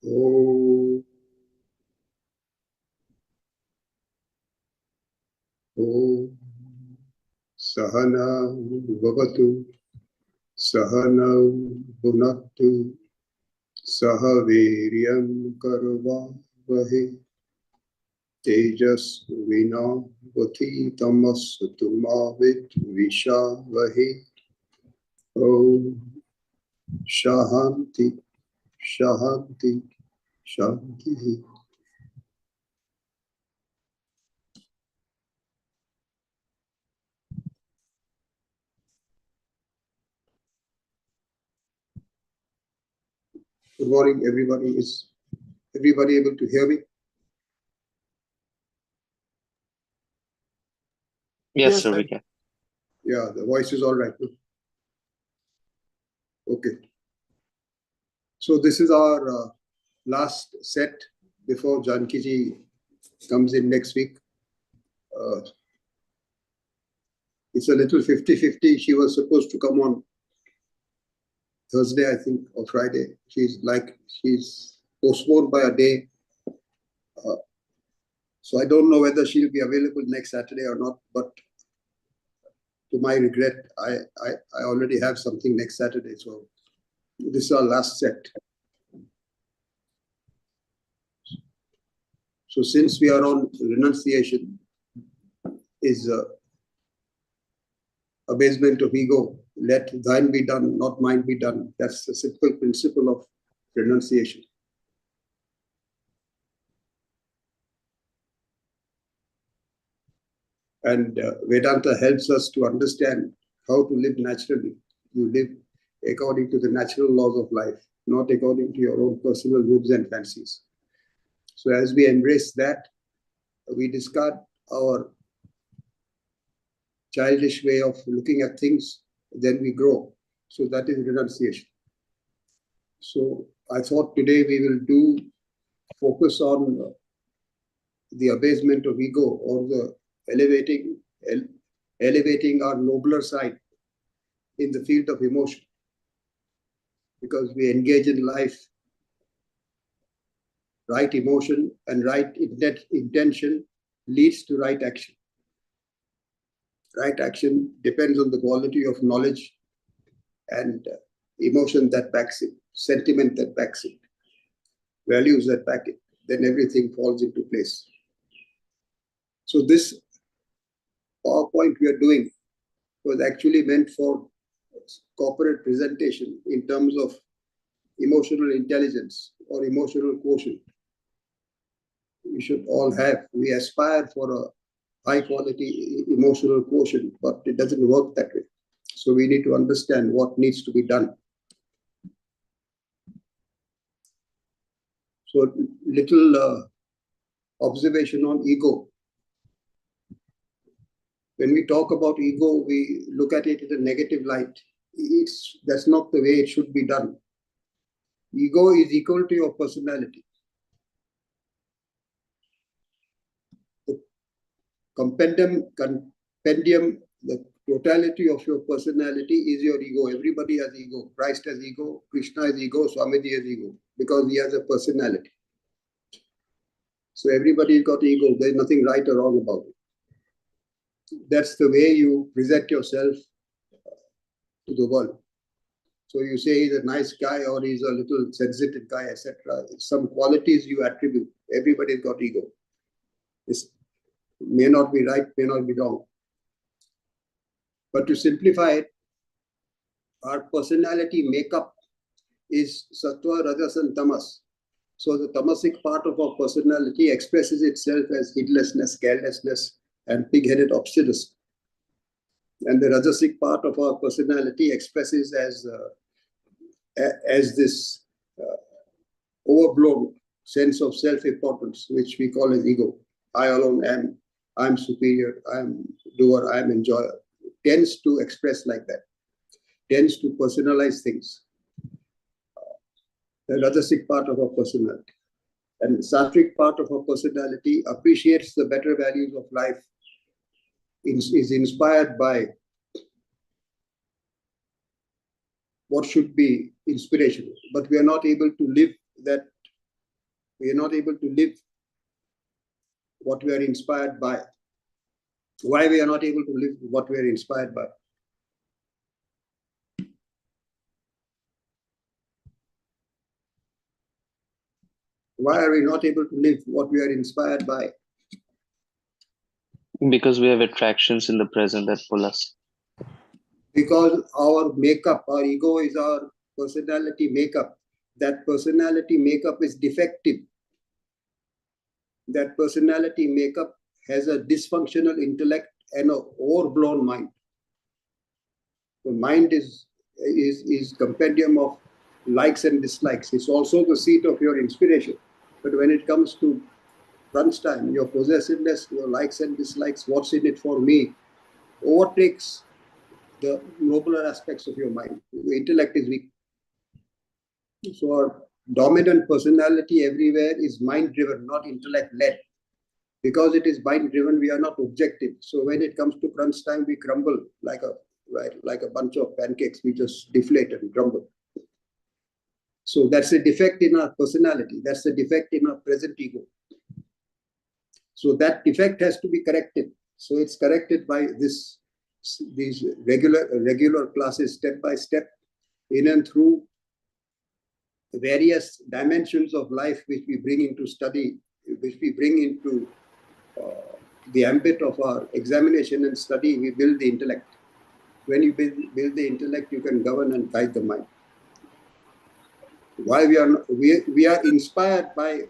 Om. Om. Sahana Bhavatu. Sahana Bhunaktu. Sahaviryam Karvavahe. Tejas Vinavati Tamas Tumavit Vishavahe. Om. Shahanti. Shahanti. Shanti. Good morning, everybody. Is everybody able to hear me? Yes, sir, we can. Yeah, the voice is all right. Okay. So this is our last set before Janki ji comes in next week. It's a little 50-50. She was supposed to come on Thursday, I think, or Friday. She's postponed by a day. So I don't know whether she'll be available next Saturday or not, but to my regret, I already have something next Saturday. So this is our last set. So since we are on renunciation, is abasement of ego, let thine be done, not mine be done. That's the simple principle of renunciation. And Vedanta helps us to understand how to live naturally. You live according to the natural laws of life, not according to your own personal whims and fancies. So as we embrace that, we discard our childish way of looking at things, then we grow. So that is renunciation. So I thought today we will focus on the abasement of ego, or the elevating our nobler side in the field of emotion. Because we engage in life, right emotion and right intention leads to right action. Right action depends on the quality of knowledge and emotion that backs it, sentiment that backs it, values that back it. Then everything falls into place. So this PowerPoint we are doing was actually meant for corporate presentation in terms of emotional intelligence or emotional quotient. We should all have. We aspire for a high quality emotional quotient, but it doesn't work that way. So we need to understand what needs to be done. So little observation on ego. When we talk about ego, we look at it in a negative light. That's not the way it should be done. Ego is equal to your personality. The compendium, the totality of your personality is your ego. Everybody has ego. Christ has ego, Krishna has ego, Swamiji has ego, because he has a personality. So everybody's got ego. There's nothing right or wrong about it. That's the way you present yourself to the world. So you say he's a nice guy or he's a little sensitive guy, etc. Some qualities you attribute. Everybody's got ego. This may not be right, may not be wrong. But to simplify it, our personality makeup is sattva, rajas, and tamas. So the tamasic part of our personality expresses itself as heedlessness, carelessness, and pig-headed obstinacy. And the rajasic part of our personality expresses as this overblown sense of self-importance, which we call as ego. I alone am. I'm superior. I'm doer. I'm enjoyer. It tends to express like that. Tends to personalize things. The rajasic part of our personality. And the sattvic part of our personality appreciates the better values of life, is inspired by what should be inspiration, but we are not able to live that We are not able to live what we are inspired by. Why we are not able to live what we are inspired by? Why are we not able to live what we are inspired by? Because we have attractions in the present that pull us. Because our makeup, our ego is our personality makeup. That personality makeup is defective. That personality makeup has a dysfunctional intellect and an overblown mind. The mind is compendium of likes and dislikes. It's also the seat of your inspiration. But when it comes to crunch time, your possessiveness, your likes and dislikes, what's in it for me, overtakes the nobler aspects of your mind. Your intellect is weak. So our dominant personality everywhere is mind-driven, not intellect-led. Because it is mind-driven, we are not objective. So when it comes to crunch time, we crumble like a bunch of pancakes. We just deflate and crumble. So that's a defect in our personality. That's a defect in our present ego. So that defect has to be corrected. So it's corrected by these regular classes, step by step, in and through various dimensions of life which we bring into study, which we bring into the ambit of our examination and study. We build the intellect. When you build the intellect, you can govern and guide the mind. Why we are inspired by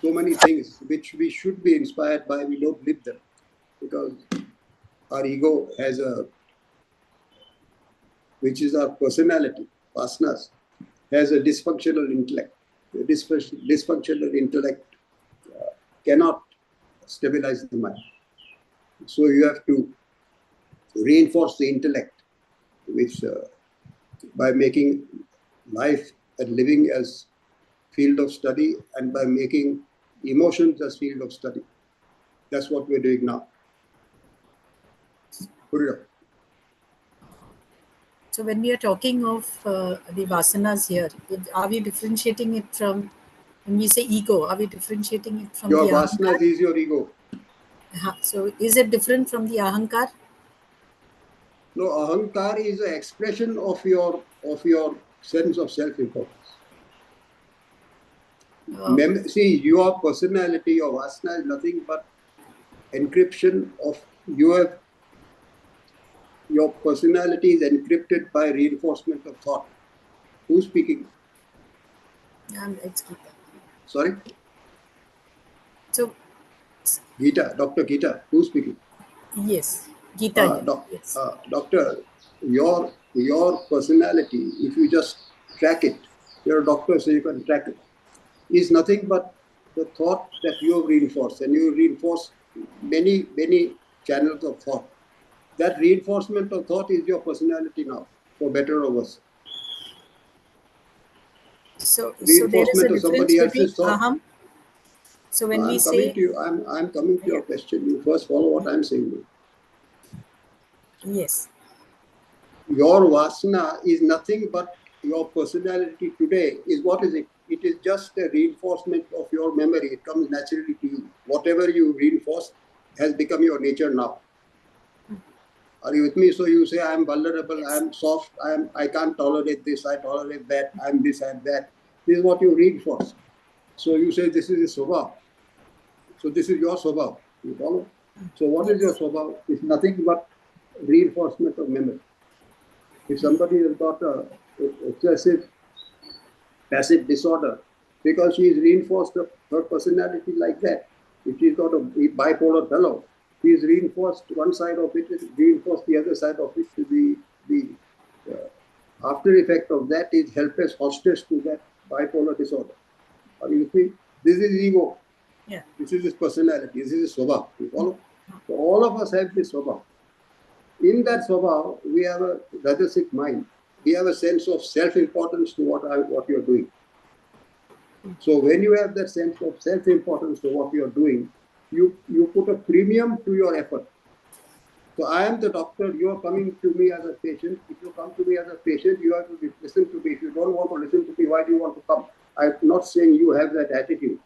so many things which we should be inspired by, we don't live them because our ego has which is our personality, vasanas, has a dysfunctional intellect. The dysfunctional intellect cannot stabilize the mind. So you have to reinforce the intellect, which by making life and living as field of study and by making emotions as field of study. That's what we're doing now. Put it up. So when we are talking of the vasanas here, are we differentiating it from, when we say ego, are we differentiating it from your the vasanas ahankar? Is your ego. So is it different from the ahankar? No, ahankar is an expression of your sense of self-importance. See, your personality, your vasana is nothing but encryption of your personality is encrypted by reinforcement of thought. Who's speaking? It's Gita. Sorry? So, Gita, Dr. Gita, who's speaking? Yes, Gita. Yes. Doctor, your personality, if you just track it, you're a doctor, so you can track it, is nothing but the thought that you have reinforced, and you reinforce many channels of thought. That reinforcement of thought is your personality now, for better or worse. So there is a difference between aham. So when we say, I'm coming to your question. You first follow what I'm saying. Yes. Your vasana is nothing but your personality today. What is it? It is just a reinforcement of your memory. It comes naturally to you. Whatever you reinforce has become your nature now. Are you with me? So you say, I'm vulnerable, I'm soft, I can't tolerate this, I tolerate that, I'm this, I'm that. This is what you reinforce. So you say, this is a swabhav. So this is your swabhav. You follow? So what is your swabhav? It's nothing but reinforcement of memory. If somebody has got a excessive passive disorder, because she is reinforced her personality like that. If she's got a bipolar fellow, he is reinforced one side of it, reinforced the other side of it. The after effect of that is helpless hostage to that bipolar disorder. Are you with me? This is ego. Yeah. This is his personality. This is his swabhav. You follow? So all of us have this swabhav. In that swabhav, we have a rajasic mind. We have a sense of self-importance to what you're doing. So when you have that sense of self-importance to what you're doing, you put a premium to your effort. So I am the doctor, you are coming to me as a patient. If you come to me as a patient, you have to listen to me. If you don't want to listen to me, why do you want to come? I'm not saying you have that attitude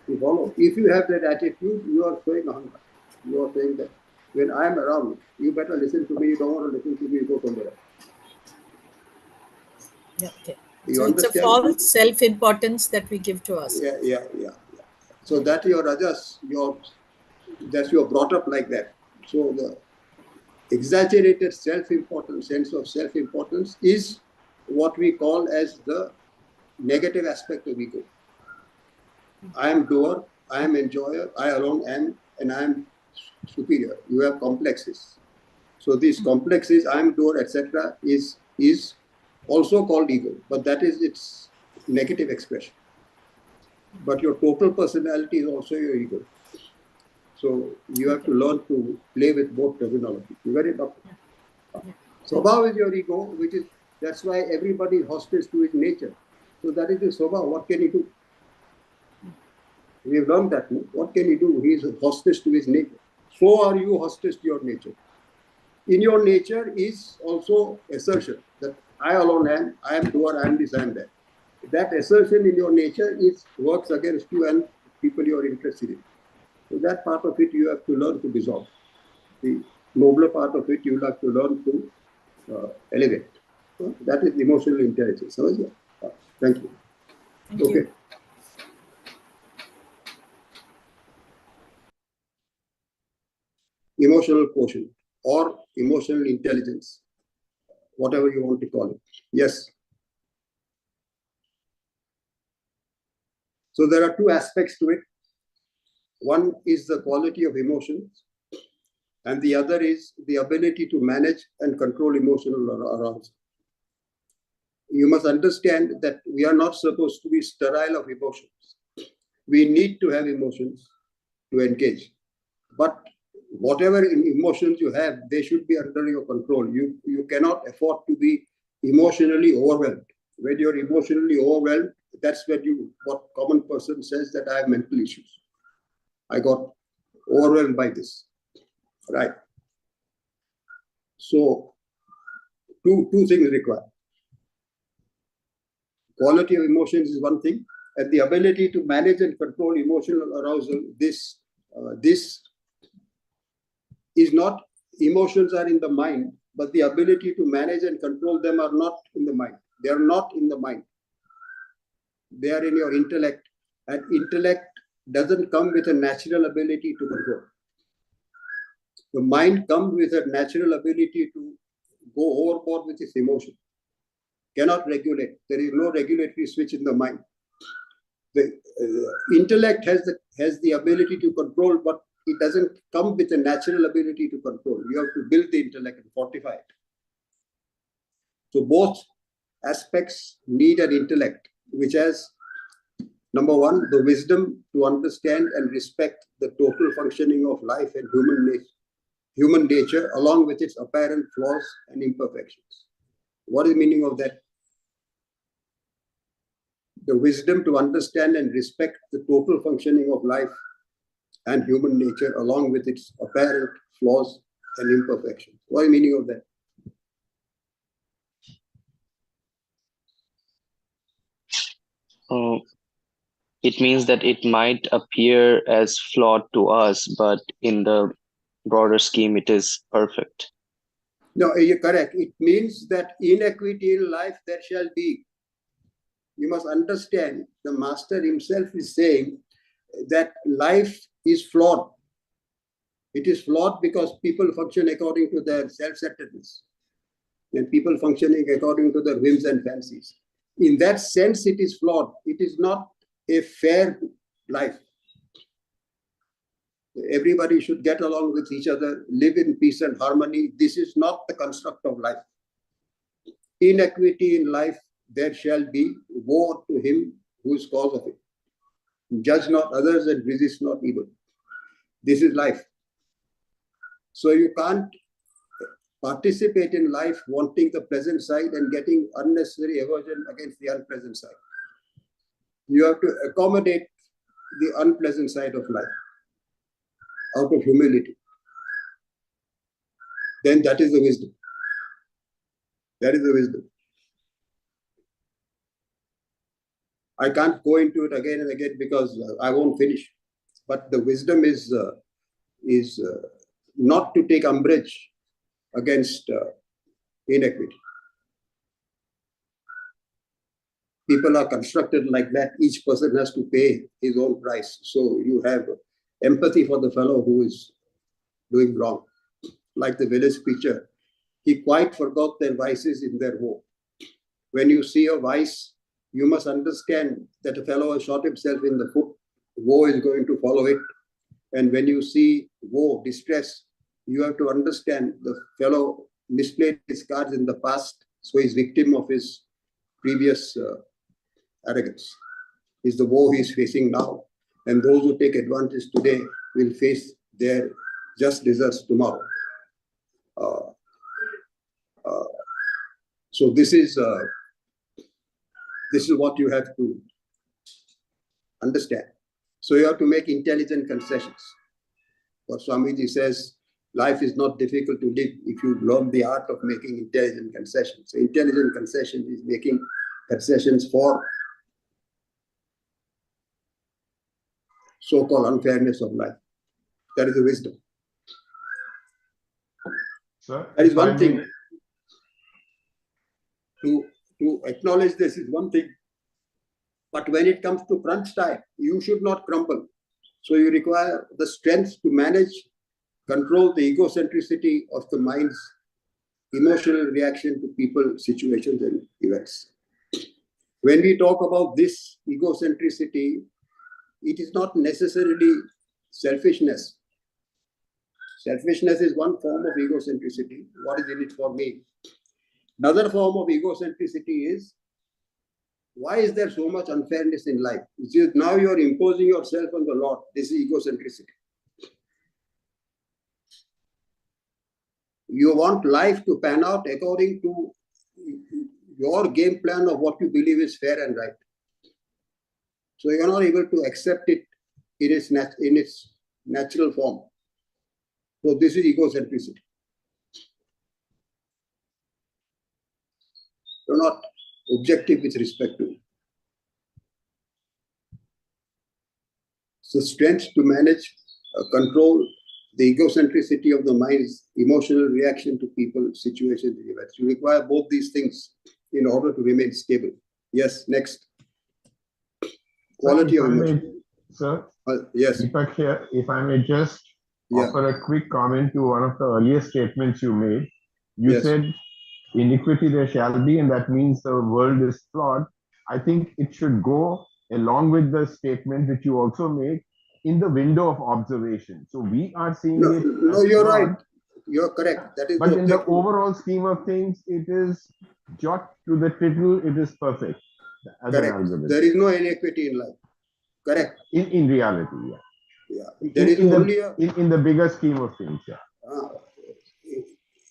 to follow. If you have that attitude, you are showing ahankara. You are saying that when I'm around, you better listen to me. You don't want to listen to me, go somewhere else. Yeah, okay. You So it's a understand? false self-importance that we give to ourselves. Yeah. So that your rajas, that you're brought up like that. So the exaggerated self-importance, sense of self-importance is what we call as the negative aspect of ego. I am doer, I am enjoyer, I alone am, and I am superior. You have complexes. So these complexes, I am doer, etc., is also called ego, but that is its negative expression. But your total personality is also your ego. So you have to learn to play with both terminology. You get it, doctor? Swabha is your ego, that's why everybody is hostage to his nature. So that is the Swabha. What can he do? We have learned that. No? What can he do? He is hostage to his nature. So are you hostage to your nature. In your nature is also assertion that I alone am, I am doer, I am this, I am that. That assertion in your nature works against you and people you are interested in. So that part of it you have to learn to dissolve. The nobler part of it you will have to learn to elevate. So that is emotional intelligence. Thank you. Thank you. Emotional quotient or emotional intelligence, whatever you want to call it. Yes. So there are two aspects to it. One is the quality of emotions, and the other is the ability to manage and control emotional arousal. You must understand that we are not supposed to be sterile of emotions. We need to have emotions to engage. But whatever emotions you have, they should be under your control. You cannot afford to be emotionally overwhelmed. When you're emotionally overwhelmed, that's when what common person says that I have mental issues. I got overwhelmed by this. Right. So two things required. Quality of emotions is one thing, and the ability to manage and control emotional arousal. This is not, emotions are in the mind, but the ability to manage and control them are not in the mind. They are not in the mind. They are in your intellect, and intellect doesn't come with a natural ability to control. The mind comes with a natural ability to go overboard with its emotion. Cannot regulate. There is no regulatory switch in the mind. The intellect has the ability to control, but it doesn't come with a natural ability to control. You have to build the intellect and fortify it. So both aspects need an intellect, which has, number one, the wisdom to understand and respect the total functioning of life and human nature, along with its apparent flaws and imperfections. What is the meaning of that? The wisdom to understand and respect the total functioning of life and human nature, along with its apparent flaws and imperfections. What is the meaning of that? It means that it might appear as flawed to us, but in the broader scheme, it is perfect. No, you're correct. It means that inequity in life there shall be. You must understand, the master himself is saying that life is flawed. It is flawed because people function according to their self-centeredness and people functioning according to their whims and fancies. In that sense, it is flawed. It is not a fair life. Everybody should get along with each other, live in peace and harmony. This is not the construct of life. Inequity in life, there shall be. Woe to him who is cause of it. Judge not others and resist not evil. This is life. So you can't participate in life wanting the pleasant side and getting unnecessary aversion against the unpleasant side. You have to accommodate the unpleasant side of life out of humility. Then that is the wisdom. That is the wisdom. I can't go into it again and again because I won't finish. But the wisdom is not to take umbrage against inequity. People are constructed like that. Each person has to pay his own price. So you have empathy for the fellow who is doing wrong. Like the village preacher, he quite forgot their vices in their woe. When you see a vice, you must understand that a fellow has shot himself in the foot. Woe is going to follow it. And when you see woe, distress, you have to understand the fellow misplayed his cards in the past, so he's victim of his previous arrogance. Is the woe he's facing now. And those who take advantage today will face their just deserts tomorrow. So this is what you have to understand. So you have to make intelligent concessions. What Swamiji says, life is not difficult to live if you learn the art of making intelligent concessions. So intelligent concession is making concessions for so-called unfairness of life. That is the wisdom. Sir, that is one thing. To acknowledge this is one thing. But when it comes to crunch time, you should not crumble. So you require the strength to manage, control the egocentricity of the mind's emotional reaction to people, situations, and events. When we talk about this egocentricity, it is not necessarily selfishness. Selfishness is one form of egocentricity. What is in it for me? Another form of egocentricity is, why is there so much unfairness in life? It's just now you're imposing yourself on the Lord. This is egocentricity. You want life to pan out according to your game plan of what you believe is fair and right. So you're not able to accept it in its natural form. So this is egocentricity. You're not objective with respect to it. So strength to manage, control the egocentricity of the mind's emotional reaction to people, situations, and events. You require both these things in order to remain stable. Yes, next. Quality of emotion. Sir, yes. Deepak here, if I may just offer a quick comment to one of the earlier statements you made. You said, iniquity there shall be, and that means the world is flawed. I think it should go along with the statement which you also made in the window of observation. So we are seeing it. No, you're right. You're correct. That is but in the overall scheme of things, it is jot to the tittle, it is perfect. Correct. There is no inequity in life. Correct. In reality, There is only in the bigger scheme of things,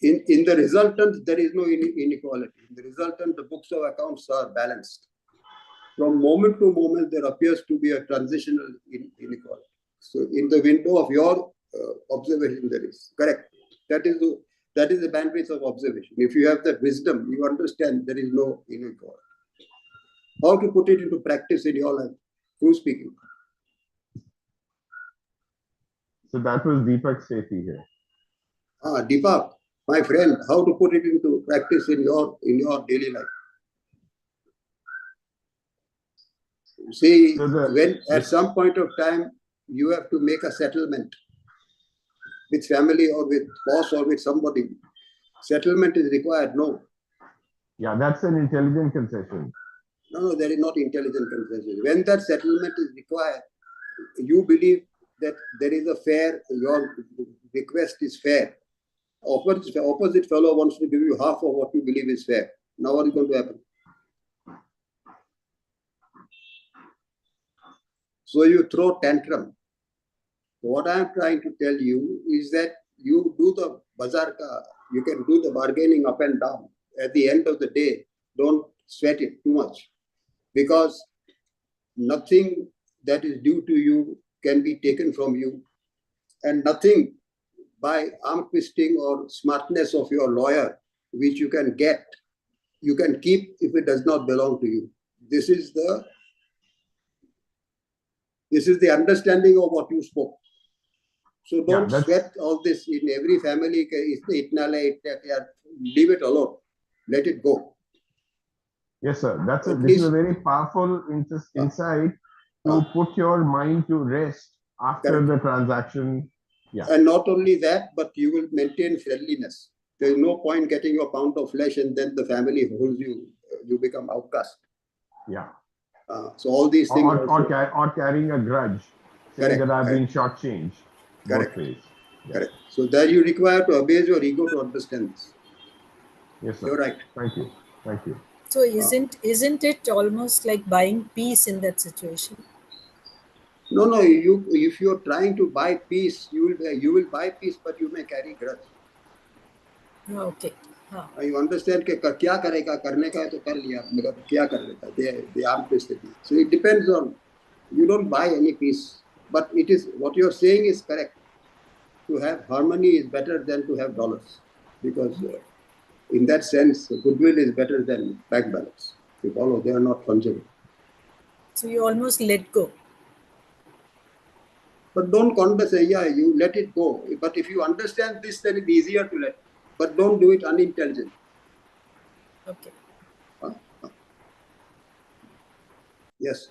In the resultant, there is no inequality. In the resultant, the books of accounts are balanced. From moment to moment, there appears to be a transitional inequality. So in the window of your observation, there is. Correct. That is the bandwidth of observation. If you have that wisdom, you understand there is no inequality. How to put it into practice in your life? Who's speaking? So that was Deepak Sethi here. Deepak, my friend, how to put it into practice in your daily life? See, when at some point of time you have to make a settlement with family or with boss or with somebody, settlement is required. No. Yeah, that's an intelligent concession. No, there is not intelligent concession. When that settlement is required, you believe that there is a fair, your request is fair. Opposite fellow wants to give you half of what you believe is fair. Now what is going to happen? So you throw tantrum. What I am trying to tell you is that you do the bazaar ka, you can do the bargaining up and down. At the end of the day, don't sweat it too much, because nothing that is due to you can be taken from you, and nothing by arm twisting or smartness of your lawyer which you can get, you can keep if it does not belong to you. This is the This is the understanding of what you spoke. So don't Yeah, sweat all this in every family. Leave it alone. Let it go. Yes, sir. This is a very powerful insight to put your mind to rest after the transaction. Yeah. And not only that, but you will maintain friendliness. There is no point getting your pound of flesh and then the family holds you. You become outcast. Yeah. So all these things. Or carrying a grudge, saying that I've been shortchanged. Correct. Both ways. Yeah. Correct. So that you require to abase your ego to understand this. Yes, sir. You're right. Thank you. Thank you. So isn't it almost like buying peace in that situation? No. If you're trying to buy peace, you will buy peace, but you may carry grudge. Okay. You understand कि क्या करेगा करने का है तो कर लिया मगर क्या कर लेता they aren't twisted. So it depends on, you don't buy any peace, but it is what you're saying is correct. To have harmony is better than to have dollars, because in that sense goodwill is better than bank balance. You follow? They are not fungible. So you almost let go. But don't say, yeah, you let it go. But if you understand this, then it's easier to let. But don't do it unintelligent. Okay. Yes.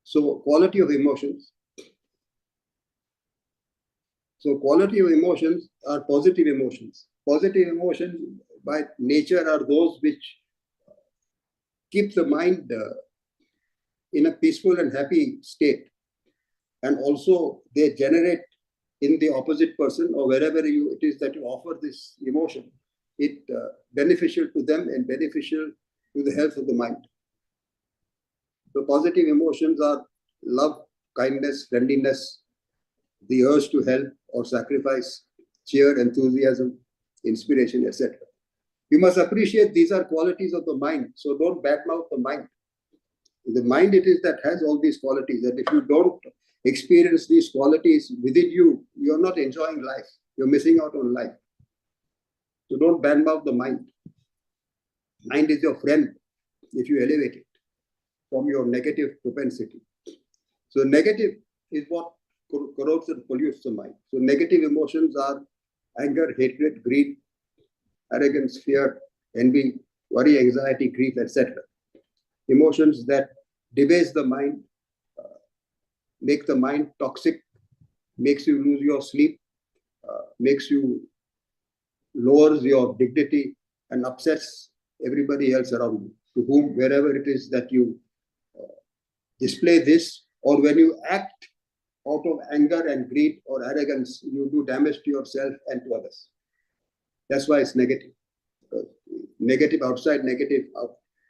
So quality of emotions. So quality of emotions are positive emotions. Positive emotions by nature are those which keep the mind in a peaceful and happy state. And also they generate in the opposite person or wherever it is that you offer this emotion, it beneficial to them and beneficial to the health of the mind. The positive emotions are love, kindness, friendliness, the urge to help or sacrifice, cheer, enthusiasm, inspiration, etc. You must appreciate these are qualities of the mind. So don't badmouth the mind. The mind it is that has all these qualities. And if you don't experience these qualities within you, you're not enjoying life. You're missing out on life. So don't badmouth the mind. Mind is your friend if you elevate it from your negative propensity. So negative is what corrodes and pollutes the mind. So negative emotions are anger, hatred, greed, arrogance, fear, envy, worry, anxiety, grief, etc. Emotions that debase the mind, make the mind toxic, makes you lose your sleep, makes you lowers your dignity and upsets everybody else around you, to whom, wherever it is that you display this, or when you act out of anger and greed or arrogance, you do damage to yourself and to others. That's why it's negative. Negative outside, negative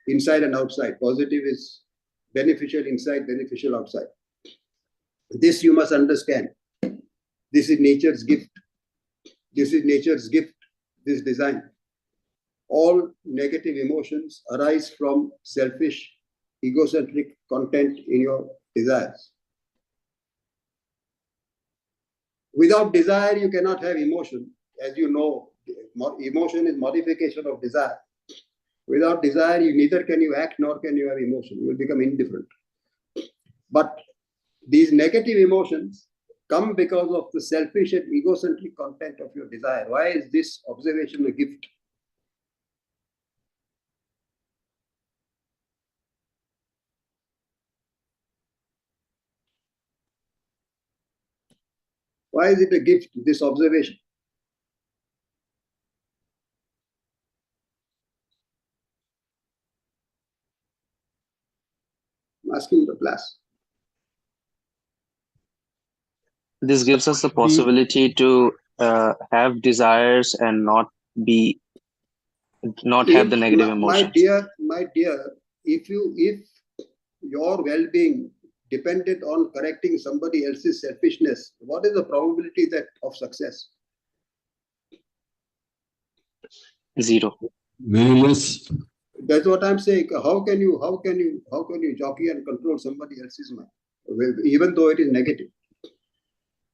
inside and outside. Positive is beneficial inside, beneficial outside. This you must understand. This is nature's gift. This is nature's gift, this design. All negative emotions arise from selfish, egocentric content in your desires. Without desire, you cannot have emotion. As you know, emotion is modification of desire. Without desire, neither can you act nor can you have emotion. You will become indifferent. But these negative emotions come because of the selfish and egocentric content of your desire. Why is this observation a gift? Why is it a gift, this observation? I'm asking the class. This gives us the possibility to have desires and not have the negative emotions. My dear, if your well-being depended on correcting somebody else's selfishness, what is the probability of success? 0. Very less. That's what I'm saying. How can you jockey and control somebody else's mind, even though it is negative?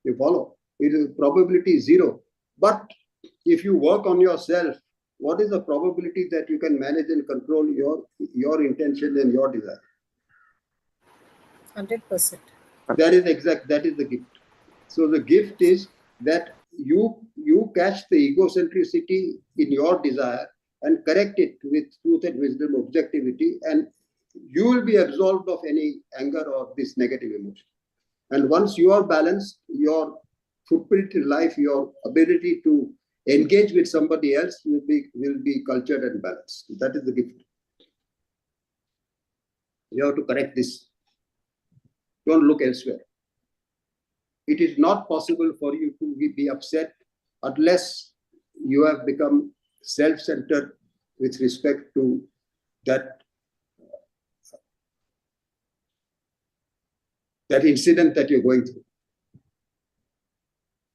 You follow? It is probability 0. But if you work on yourself what is the probability that you can manage and control your intention and your desire? 100%. That is the gift. So the gift is that you catch the egocentricity in your desire and correct it with truth and wisdom, objectivity, and you will be absolved of any anger or this negative emotion. And once you are balanced, your footprint in life, your ability to engage with somebody else will be cultured and balanced. That is the gift. You have to correct this. Don't look elsewhere. It is not possible for you to be upset unless you have become self-centered with respect to that incident that you're going through.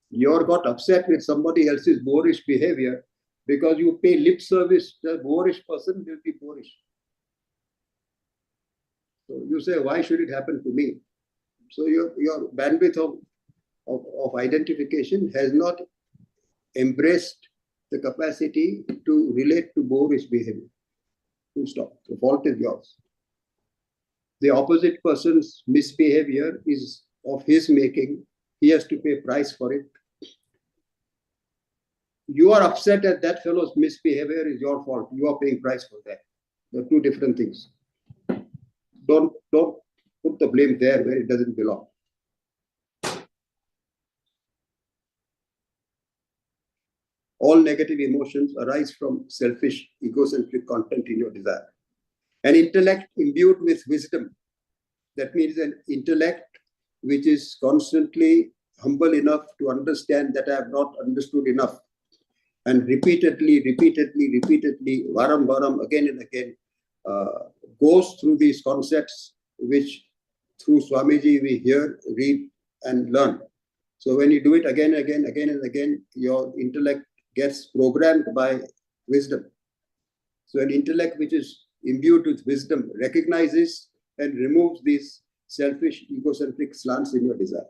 You're got upset with somebody else's boorish behavior because you pay lip service. The boorish person will be boorish. So you say, why should it happen to me? So your bandwidth of identification has not embraced the capacity to relate to boorish behavior. Full stop. The fault is yours. The opposite person's misbehavior is of his making. He has to pay price for it. You are upset at that fellow's misbehavior is your fault. You are paying price for that. They're two different things. Don't put the blame there where it doesn't belong. All negative emotions arise from selfish, egocentric content in your desire. An intellect imbued with wisdom, that means an intellect which is constantly humble enough to understand that I have not understood enough, and repeatedly, varam, again and again, goes through these concepts which through Swamiji we hear, read and learn. So when you do it again and again, your intellect gets programmed by wisdom. So an intellect which is imbued with wisdom recognizes and removes these selfish, egocentric slants in your desire.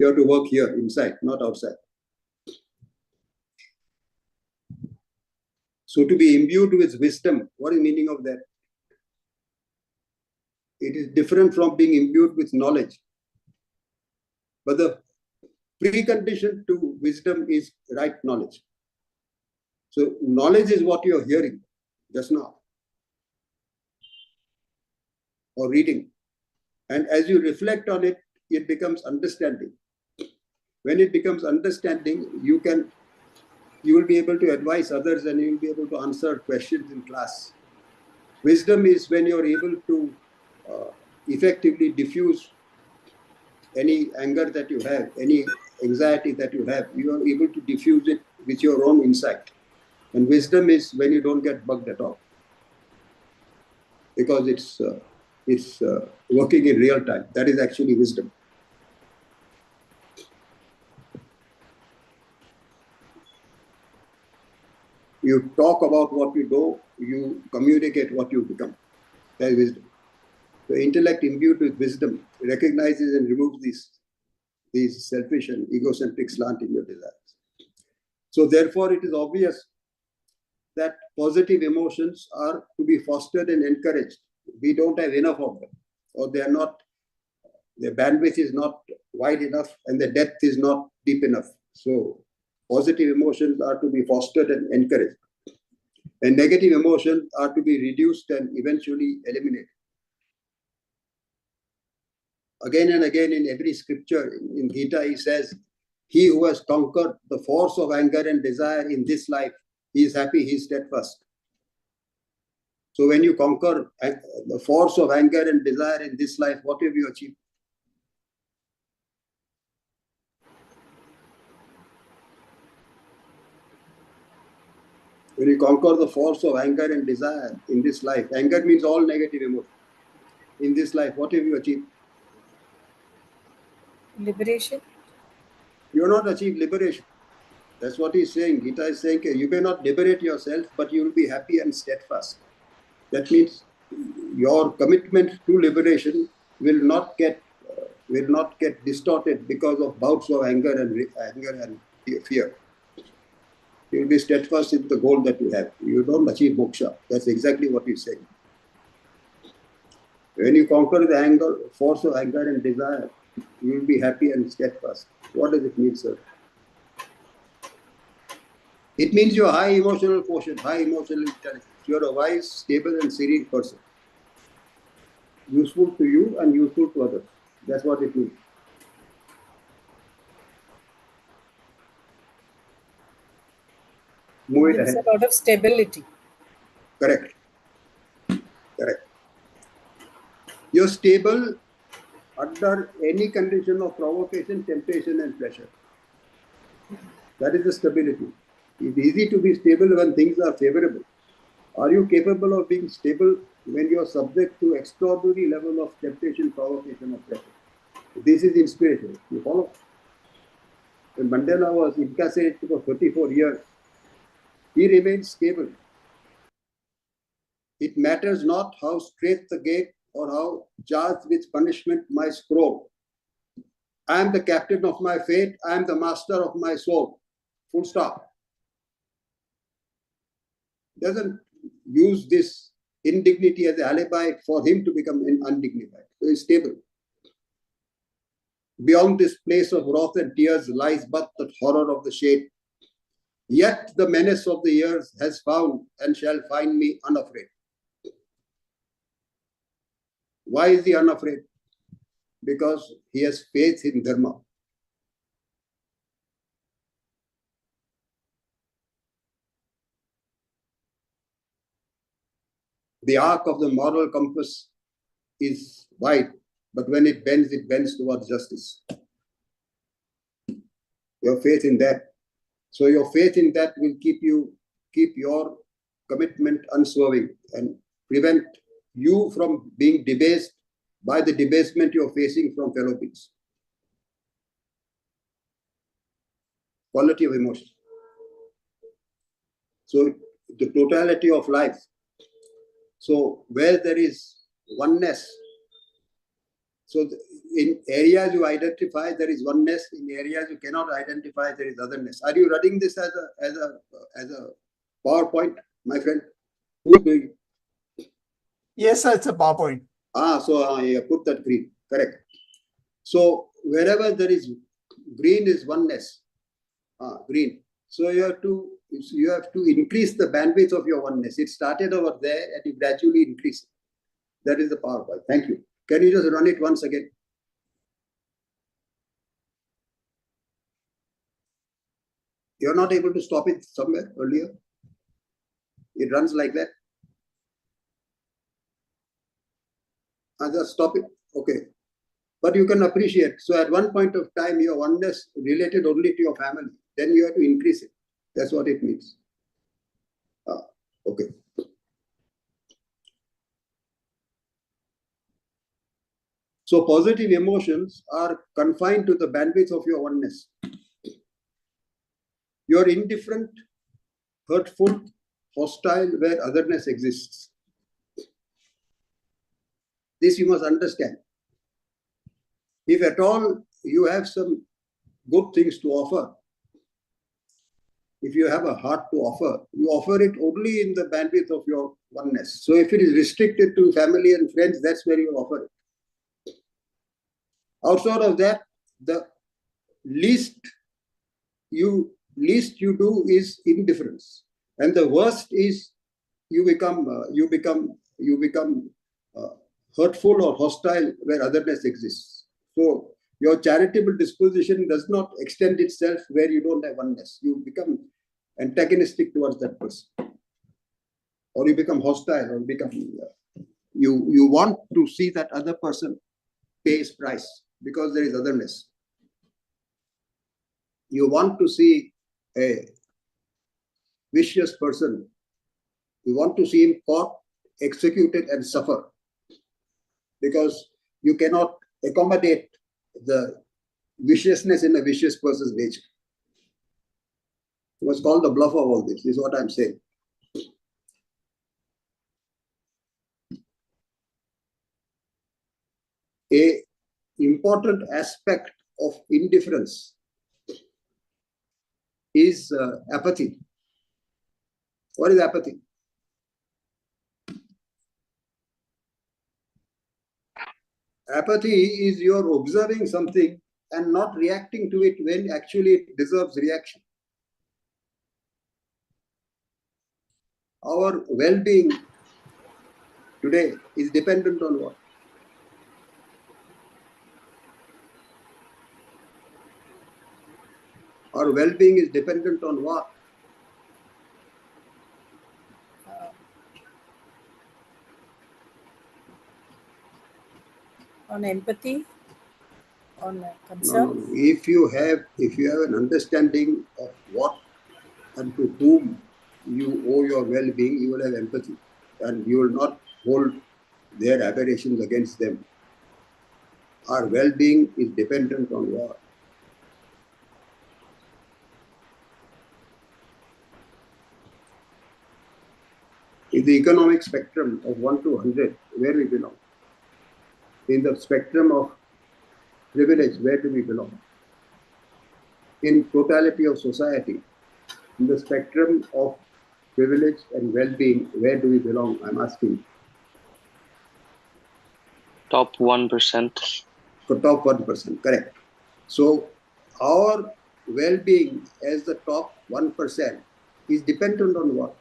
You have to work here, inside, not outside. So to be imbued with wisdom, what is the meaning of that? It is different from being imbued with knowledge. But the precondition to wisdom is right knowledge. So knowledge is what you are hearing just now or reading. And as you reflect on it, it becomes understanding. When it becomes understanding, you will be able to advise others and you will be able to answer questions in class. Wisdom is when you're able to effectively diffuse any anger that you have, any anxiety that you have, you are able to diffuse it with your own insight. And wisdom is when you don't get bugged at all, because it's working in real time. That is actually wisdom. You talk about what you do, you communicate what you become. That is wisdom. The intellect imbued with wisdom recognizes and removes these selfish and egocentric slant in your desires. So therefore, it is obvious that positive emotions are to be fostered and encouraged. We don't have enough of them, or their bandwidth is not wide enough and the depth is not deep enough. So positive emotions are to be fostered and encouraged. And negative emotions are to be reduced and eventually eliminated. Again and again in every scripture, in Gita, he says, he who has conquered the force of anger and desire in this life, he is happy, he is steadfast. So when you conquer the force of anger and desire in this life, what have you achieved? When you conquer the force of anger and desire in this life, anger means all negative emotion. In this life, what have you achieved? Liberation. You have not achieved liberation. That's what he's saying. Gita is saying you cannot liberate yourself, but you will be happy and steadfast. That means your commitment to liberation will not get distorted because of bouts of anger and fear. You will be steadfast in the goal that you have. You don't achieve moksha. That's exactly what he's saying. When you conquer the anger, force of anger and desire, you will be happy and steadfast. What does it mean, sir? It means you're high emotional quotient, high emotional intelligence. You're a wise, stable, and serene person. Useful to you and useful to others. That's what it means. Move it ahead. It's a lot of stability. Correct. Correct. You're stable under any condition of provocation, temptation, and pleasure. That is the stability. It's easy to be stable when things are favorable. Are you capable of being stable when you are subject to extraordinary level of temptation, provocation, or pleasure? This is inspiration. You follow? When Mandela was incarcerated for 34 years, he remained stable. It matters not how straight the gate or how charged with punishment my scroll. I am the captain of my fate. I am the master of my soul. Full stop. Doesn't use this indignity as an alibi for him to become undignified. So he's stable. Beyond this place of wrath and tears lies but the horror of the shade. Yet the menace of the years has found and shall find me unafraid. Why is he unafraid? Because he has faith in Dharma. The arc of the moral compass is wide, but when it bends towards justice. Your faith in that. So your faith in that will keep your commitment unswerving and prevent you from being debased by the debasement you're facing from fellow beings. Quality of emotion. So the totality of life. So where there is oneness, so in areas you identify, there is oneness. In areas you cannot identify, there is otherness. Are you running this as a PowerPoint, my friend? Who's doing it? Yes, sir, it's a PowerPoint. So yeah, put that green. Correct. So wherever there is green is oneness. Green. So you have to increase the bandwidth of your oneness. It started over there and you gradually increase it. That is the PowerPoint. Thank you. Can you just run it once again? You're not able to stop it somewhere earlier? It runs like that? Just stop it. Okay. But you can appreciate. So at one point of time, your oneness related only to your family. Then you have to increase it. That's what it means. Okay. So positive emotions are confined to the bandwidth of your oneness. You are indifferent, hurtful, hostile where otherness exists. This you must understand. If at all you have some good things to offer, if you have a heart to offer, you offer it only in the bandwidth of your oneness. So if it is restricted to family and friends, that's where you offer it. Outside of that, the least you do is indifference, and the worst is you become hurtful or hostile where otherness exists. So your charitable disposition does not extend itself where you don't have oneness. You become antagonistic towards that person, or you become hostile, or you want to see that other person pay his price because there is otherness. You want to see a vicious person. You want to see him caught, executed, and suffer because you cannot accommodate the viciousness in a vicious person's nature. It was called the bluff of all this. This is what I'm saying. A important aspect of indifference is apathy. What is apathy? Apathy is you're observing something and not reacting to it when actually it deserves reaction. Our well-being today is dependent on what? Our well-being is dependent on what? On empathy, on concern. No. If you have an understanding of what and to whom you owe your well-being, you will have empathy, and you will not hold their aberrations against them. Our well-being is dependent on what? In the economic spectrum of 1 to 100, where we belong? In the spectrum of privilege, where do we belong? In totality of society, in the spectrum of privilege and well-being, where do we belong? I'm asking. Top 1%. Top 1%, correct. So our well-being as the top 1% is dependent on what?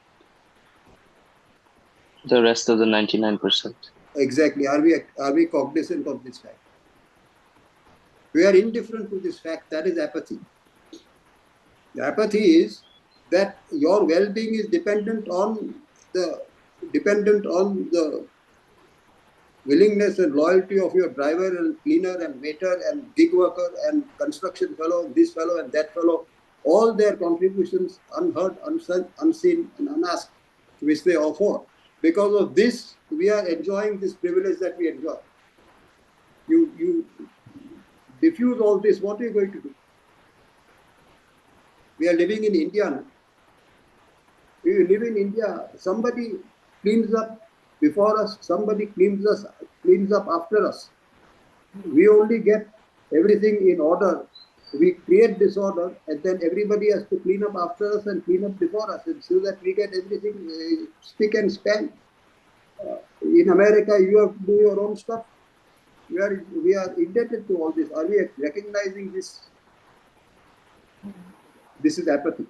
The rest of the 99%. Exactly. Are we cognizant of this fact? We are indifferent to this fact. That is apathy. The apathy is that your well-being is dependent on the willingness and loyalty of your driver and cleaner and waiter and gig worker and construction fellow, this fellow and that fellow, all their contributions unheard, unseen and unasked, which they offer. Because of this, we are enjoying this privilege that we enjoy. You diffuse all this, what are you going to do? We are living in India now. We live in India. Somebody cleans up before us, somebody cleans up after us. We only get everything in order. We create disorder, and then everybody has to clean up after us and clean up before us, and so that we get everything spick and span. In America, you have to do your own stuff. We are indebted to all this. Are we recognizing this? This is apathy.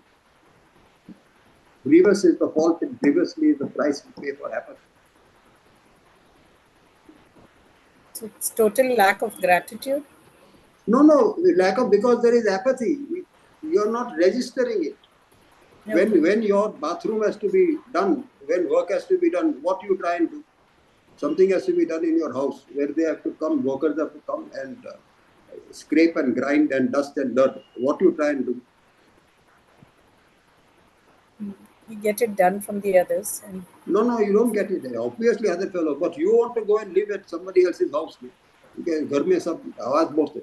Grievous is the fault, and grievously is the price we pay for apathy. So it's total lack of gratitude? No, lack of, because there is apathy. You're not registering it. Okay. When your bathroom has to be done, when work has to be done, what you try and do? Something has to be done in your house where they have to come, workers have to come and scrape and grind and dust and dirt. What you try and do? You get it done from the others. And No, you don't get it. Obviously, other fellow, but you want to go and live at somebody else's house. घर में सब आवाज बहुत है,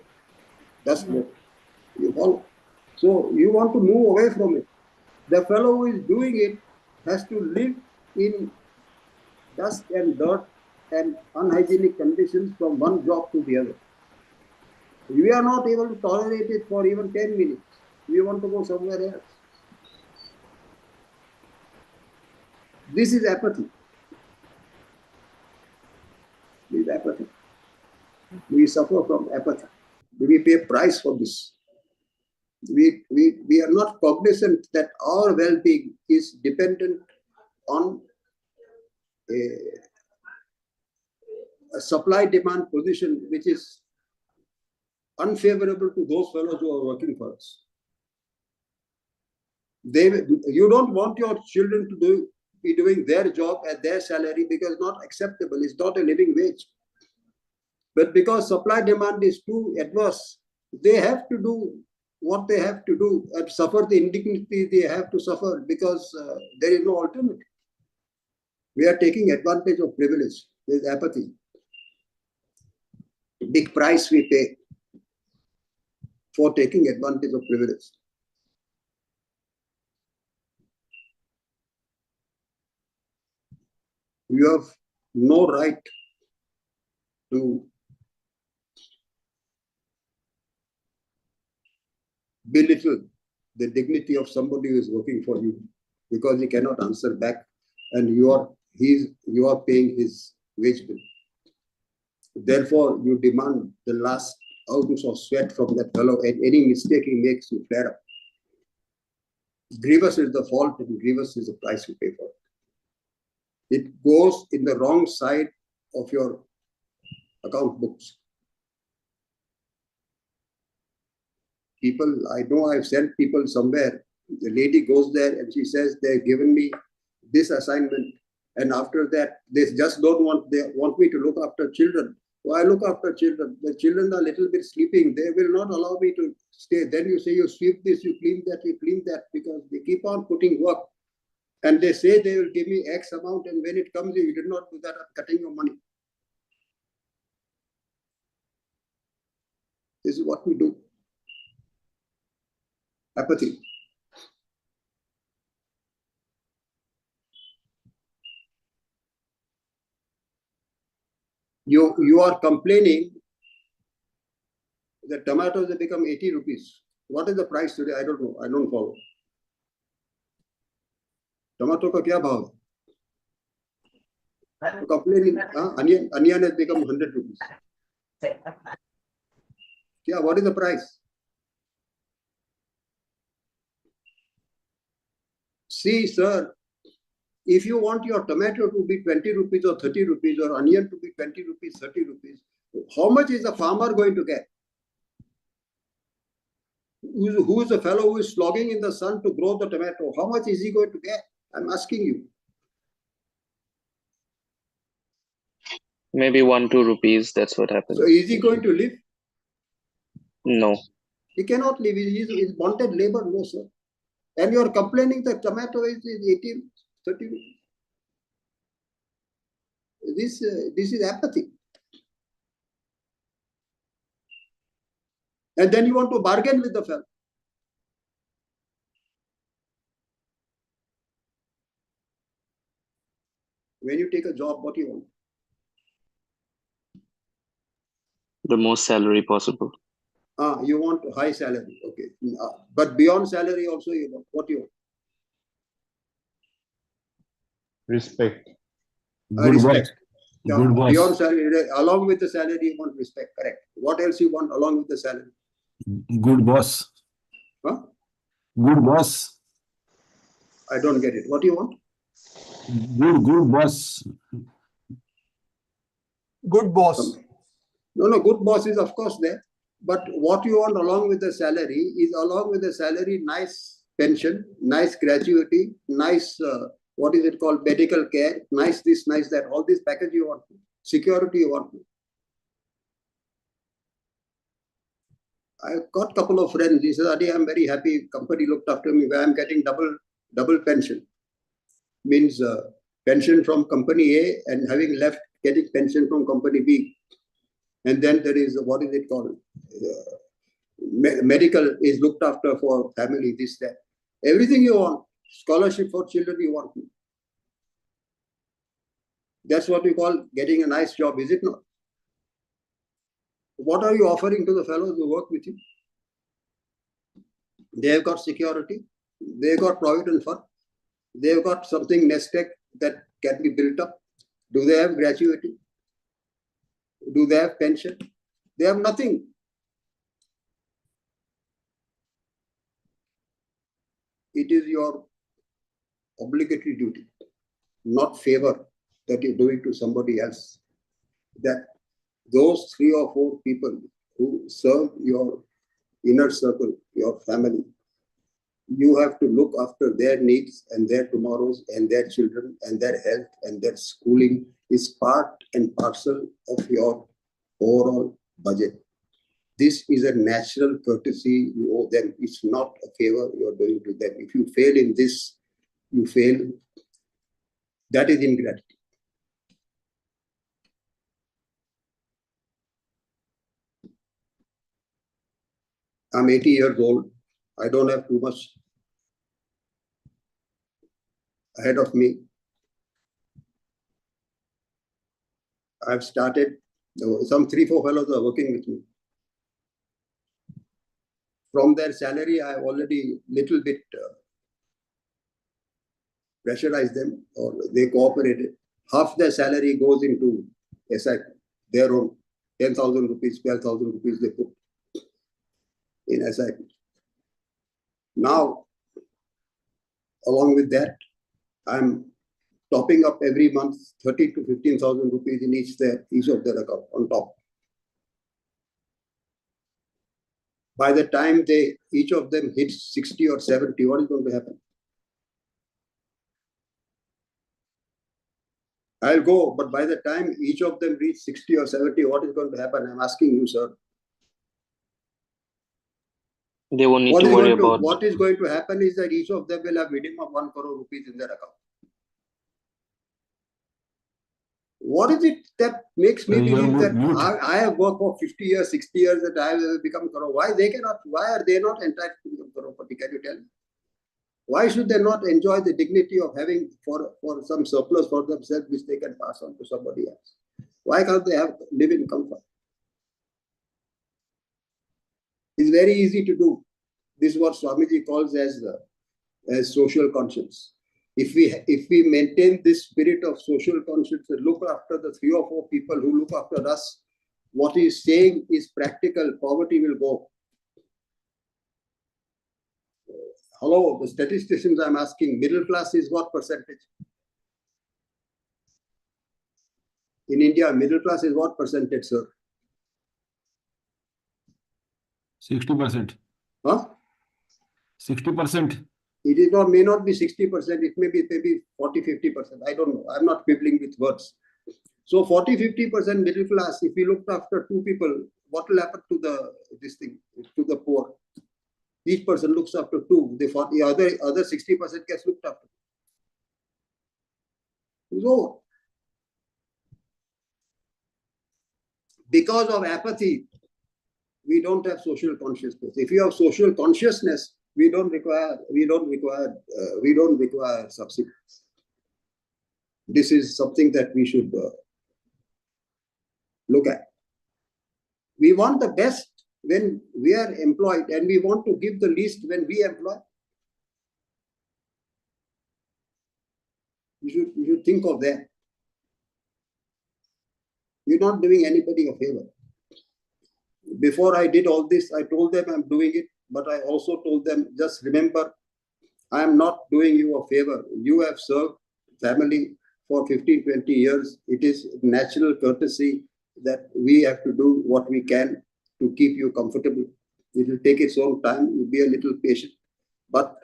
dust बहुत. You follow. So you want to move away from it. The fellow who is doing it has to live in dust and dirt and unhygienic conditions from one job to the other. We are not able to tolerate it for even 10 minutes. We want to go somewhere else. This is apathy. This is apathy. We suffer from apathy. We pay a price for this. We are not cognizant that our well-being is dependent on a supply-demand position which is unfavorable to those fellows who are working for us. You don't want your children to be doing their job at their salary because it's not acceptable. It's not a living wage. But because supply-demand is too adverse, they have to do what they have to do and suffer the indignity they have to suffer because there is no alternative. We are taking advantage of privilege. There is apathy. Big price we pay for taking advantage of privilege. You have no right to belittle the dignity of somebody who is working for you. because he cannot answer back, and you are paying his wage bill. Therefore, you demand the last ounce of sweat from that fellow, and any mistake he makes, you flare up. Grievous is the fault, and grievous is the price you pay for it. It goes in the wrong side of your account books. People, I know I've sent people somewhere. The lady goes there and she says, they've given me this assignment. And after that, they just don't want, they want me to look after children. So I look after children. The children are a little bit sleeping. They will not allow me to stay. Then you say, you sweep this, you clean that, because they keep on putting work. And they say they will give me X amount. And when it comes, you did not do that, I'm cutting your money. This is what we do. Apathy. You are complaining that tomatoes have become 80 rupees. What is the price today? I don't know. I don't follow. Tomato ka kya bhav? Complaining, onion has become 100 rupees. Yeah, what is the price? See, sir, if you want your tomato to be 20 rupees or 30 rupees or onion to be 20 rupees, 30 rupees, how much is the farmer going to get? Who is the fellow who is slogging in the sun to grow the tomato? How much is he going to get? I'm asking you. Maybe 1-2 rupees. That's what happens. So is he going to live? No. He cannot live. He's wanted labor, no, sir. And you are complaining that tomato is 18, 30 rupees. This is apathy. And then you want to bargain with the fellow. When you take a job, what do you want? The most salary possible. You want a high salary, okay. But beyond salary also, you want, what do you want? Respect. Respect. Yeah, good boss. Beyond salary, along with the salary, you want respect, correct. What else you want along with the salary? Good boss. Huh? Good boss. I don't get it. What do you want? Good boss. Good boss. No, good boss is of course there. But what you want along with the salary is, along with the salary, nice pension, nice gratuity, nice, what is it called, medical care, nice this, nice that, all this package you want, security you want. I've got a couple of friends. He says, Adi, I'm very happy. Company looked after me. Where I'm getting double pension. Means pension from company A and having left, getting pension from company B. And then there is, what is it called? Medical is looked after for family, this, that. Everything you want. Scholarship for children you want. That's what we call getting a nice job, is it not? What are you offering to the fellows who work with you? They have got security. They have got provident fund. They have got something nest egg that can be built up. Do they have gratuity? Do they have pension? They have nothing. It is your obligatory duty, not favor, that you're doing to somebody else. That those 3 or 4 people who serve your inner circle, your family, you have to look after their needs and their tomorrows and their children and their health and their schooling is part and parcel of your overall budget. This is a natural courtesy you owe them. It's not a favor you're doing to them. If you fail in this, you fail. That is ingratitude. I'm 80 years old. I don't have too much ahead of me. I've started, some 3-4 fellows are working with me. From their salary, I have already little bit pressurize them, or they cooperated. Half their salary goes into SIP, their own 10,000 rupees, 12,000 rupees they put in SIP. Now, along with that, I'm topping up every month 30 to 15,000 rupees in each of their account on top. By the time each of them hits 60 or 70, what is going to happen? I'll go, but by the time each of them reach 60 or 70, what is going to happen? I'm asking you, sir. They won't need to worry about. What is going to happen is that each of them will have minimum 1 crore rupees in their account. What is it that makes me believe that I have worked for 50 years, 60 years, that I will become crore? Why are they not entitled to become crorepati? Can you tell me? Why should they not enjoy the dignity of having for some surplus for themselves which they can pass on to somebody else? Why can't they live in comfort? It's very easy to do. This is what Swamiji calls as social conscience. If we maintain this spirit of social conscience and look after the 3 or 4 people who look after us, what he is saying is practical. Poverty will go. Hello, the statisticians I'm asking, middle class is what percentage? In India, middle class is what percentage, sir? 60%. Huh? 60%. It may not be 60%, it may be maybe 40-50%. I don't know. I'm not quibbling with words. So 40-50% middle class, if we looked after 2 people, what will happen to the poor? Each person looks after 2. The other 60% gets looked after. So, because of apathy, we don't have social consciousness. If you have social consciousness, we don't require subsidies. This is something that we should look at. We want the best when we are employed, and we want to give the least when we employ. You should think of that. You're not doing anybody a favor. Before I did all this, I told them I'm doing it, but I also told them, just remember, I am not doing you a favor. You have served family for 15-20 years. It is natural courtesy that we have to do what we can to keep you comfortable. It will take its own time. You'll be a little patient. But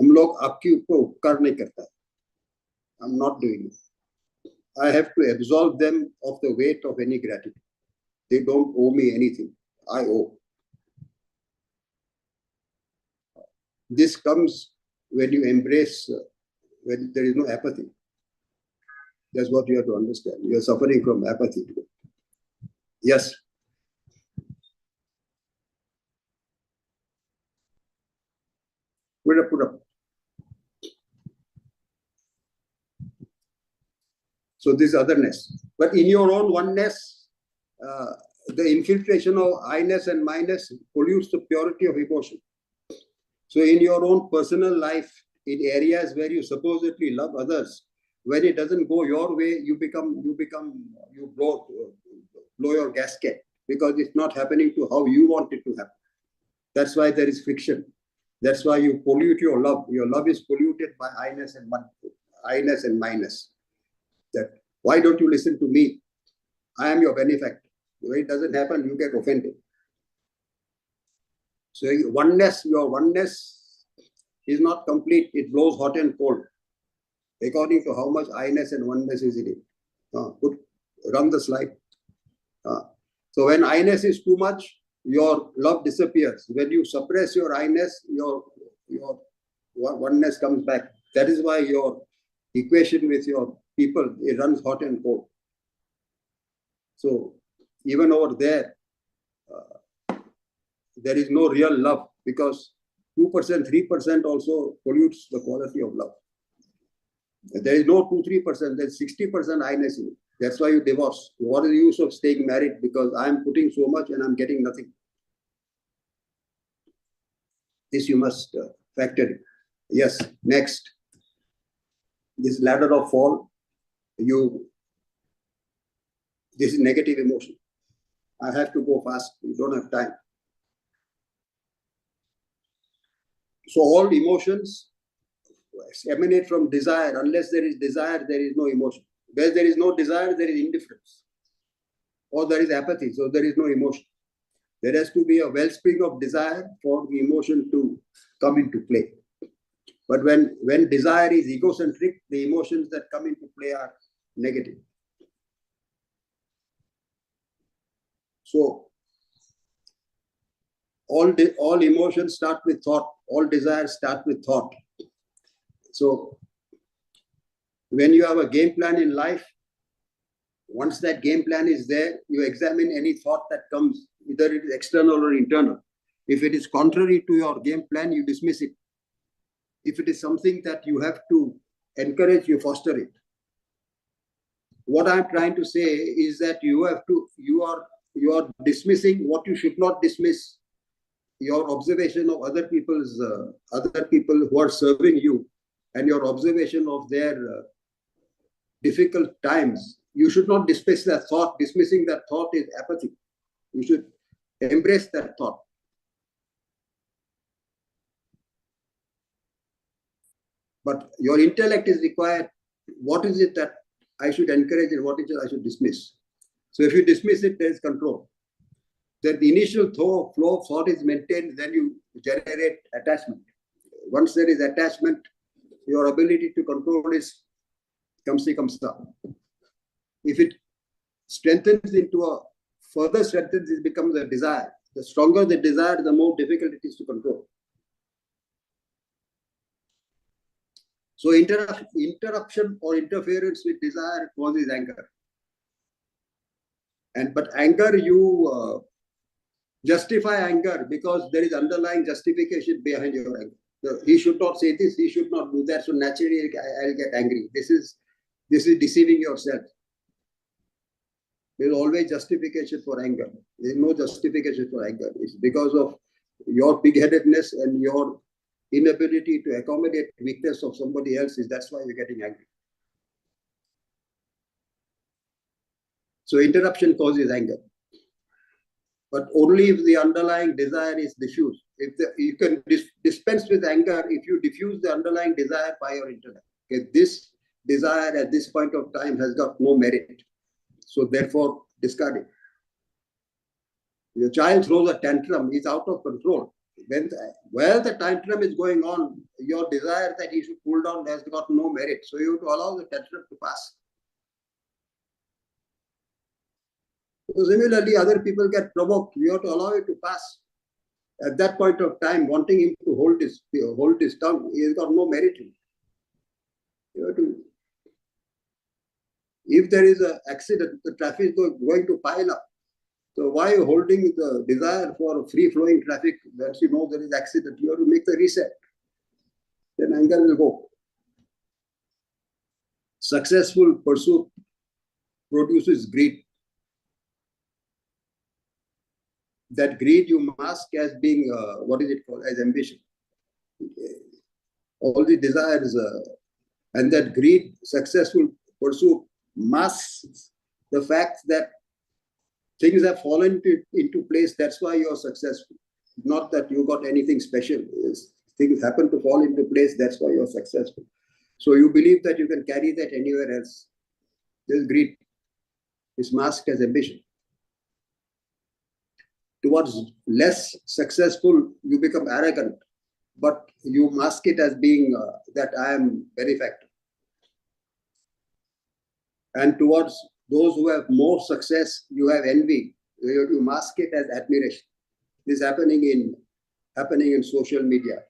हम लोग आपके ऊपर उपकार नहीं करता. I'm not doing it. I have to absolve them of the weight of any gratitude. They don't owe me anything. I owe. This comes when you embrace, when there is no apathy. That's what you have to understand. You are suffering from apathy. Yes. Put up. So this otherness. But in your own oneness, the infiltration of I-ness and my-ness pollutes the purity of emotion. So in your own personal life, in areas where you supposedly love others, when it doesn't go your way, you blow your gasket, because it's not happening to how you want it to happen. That's why there is friction. That's why you pollute your love. Your love is polluted by I-ness and my-ness. That why don't you listen to me? I am your benefactor. When it doesn't happen, you get offended. So your oneness is not complete. It blows hot and cold, according to how much I-ness and oneness is in it. Run the slide. So when I-ness is too much, your love disappears. When you suppress your I-ness, your oneness comes back. That is why your equation with your people, it runs hot and cold. So even over there, there is no real love, because 2%, 3% also pollutes the quality of love. There is no 2-3%, there's 60% I-ness in it. That's why you divorce. What is the use of staying married? Because I'm putting so much and I'm getting nothing. This you must factor in. Yes, next. This ladder of fall, this is negative emotion. I have to go fast. You don't have time. So all emotions emanate from desire. Unless there is desire, there is no emotion. Where there is no desire, there is indifference. Or there is apathy, so there is no emotion. There has to be a wellspring of desire for the emotion to come into play. But when desire is egocentric, the emotions that come into play are negative. So all emotions start with thought. All desires start with thought. So when you have a game plan in life, once that game plan is there, you examine any thought that comes, either it is external or internal. If it is contrary to your game plan, you dismiss it. If it is something that you have to encourage, you foster it. What I'm trying to say is that you are dismissing what you should not dismiss. Your observation of other people who are serving you, and your observation of their difficult times, you should not dismiss that thought. Dismissing that thought is apathy. You should embrace that thought. But your intellect is required. What is it that I should encourage and what is it I should dismiss? So if you dismiss it, there is control. Then the initial flow of thought is maintained, then you generate attachment. Once there is attachment, your ability to control is comes down. If it strengthens further strengthens, it becomes a desire. The stronger the desire, the more difficult it is to control. So interruption or interference with desire causes anger. But anger, you justify anger because there is underlying justification behind your anger. So he should not say this, he should not do that. So naturally, I'll get angry. This is deceiving yourself. There is always justification for anger. There is no justification for anger. It's because of your big-headedness and your inability to accommodate weakness of somebody else. That's why you're getting angry. So interruption causes anger, but only if the underlying desire is diffused. You can dispense with anger if you diffuse the underlying desire by your intellect. Okay, this desire at this point of time has got no merit, so therefore discard it. Your child throws a tantrum, he's out of control. While the tantrum is going on, your desire that he should cool down has got no merit, so you have to allow the tantrum to pass. So similarly, other people get provoked. You have to allow it to pass. At that point of time, wanting him to hold his tongue, he has got no merit in it. You have to. If there is an accident, the traffic is going to pile up. So why are you holding the desire for free-flowing traffic? Once you know there is accident, you have to make the reset. Then anger will go. Successful pursuit produces greed. That greed you mask as being, what is it called, as ambition. All the desires, and that greed, successful pursuit, masks the fact that things have fallen into place. That's why you're successful. Not that you got anything special. Things happen to fall into place. That's why you're successful. So you believe that you can carry that anywhere else. There's greed. It's masked as ambition. Towards less successful, you become arrogant, but you mask it as being that I am benefactor. And towards those who have more success, you have envy. You mask it as admiration. This is happening in social media.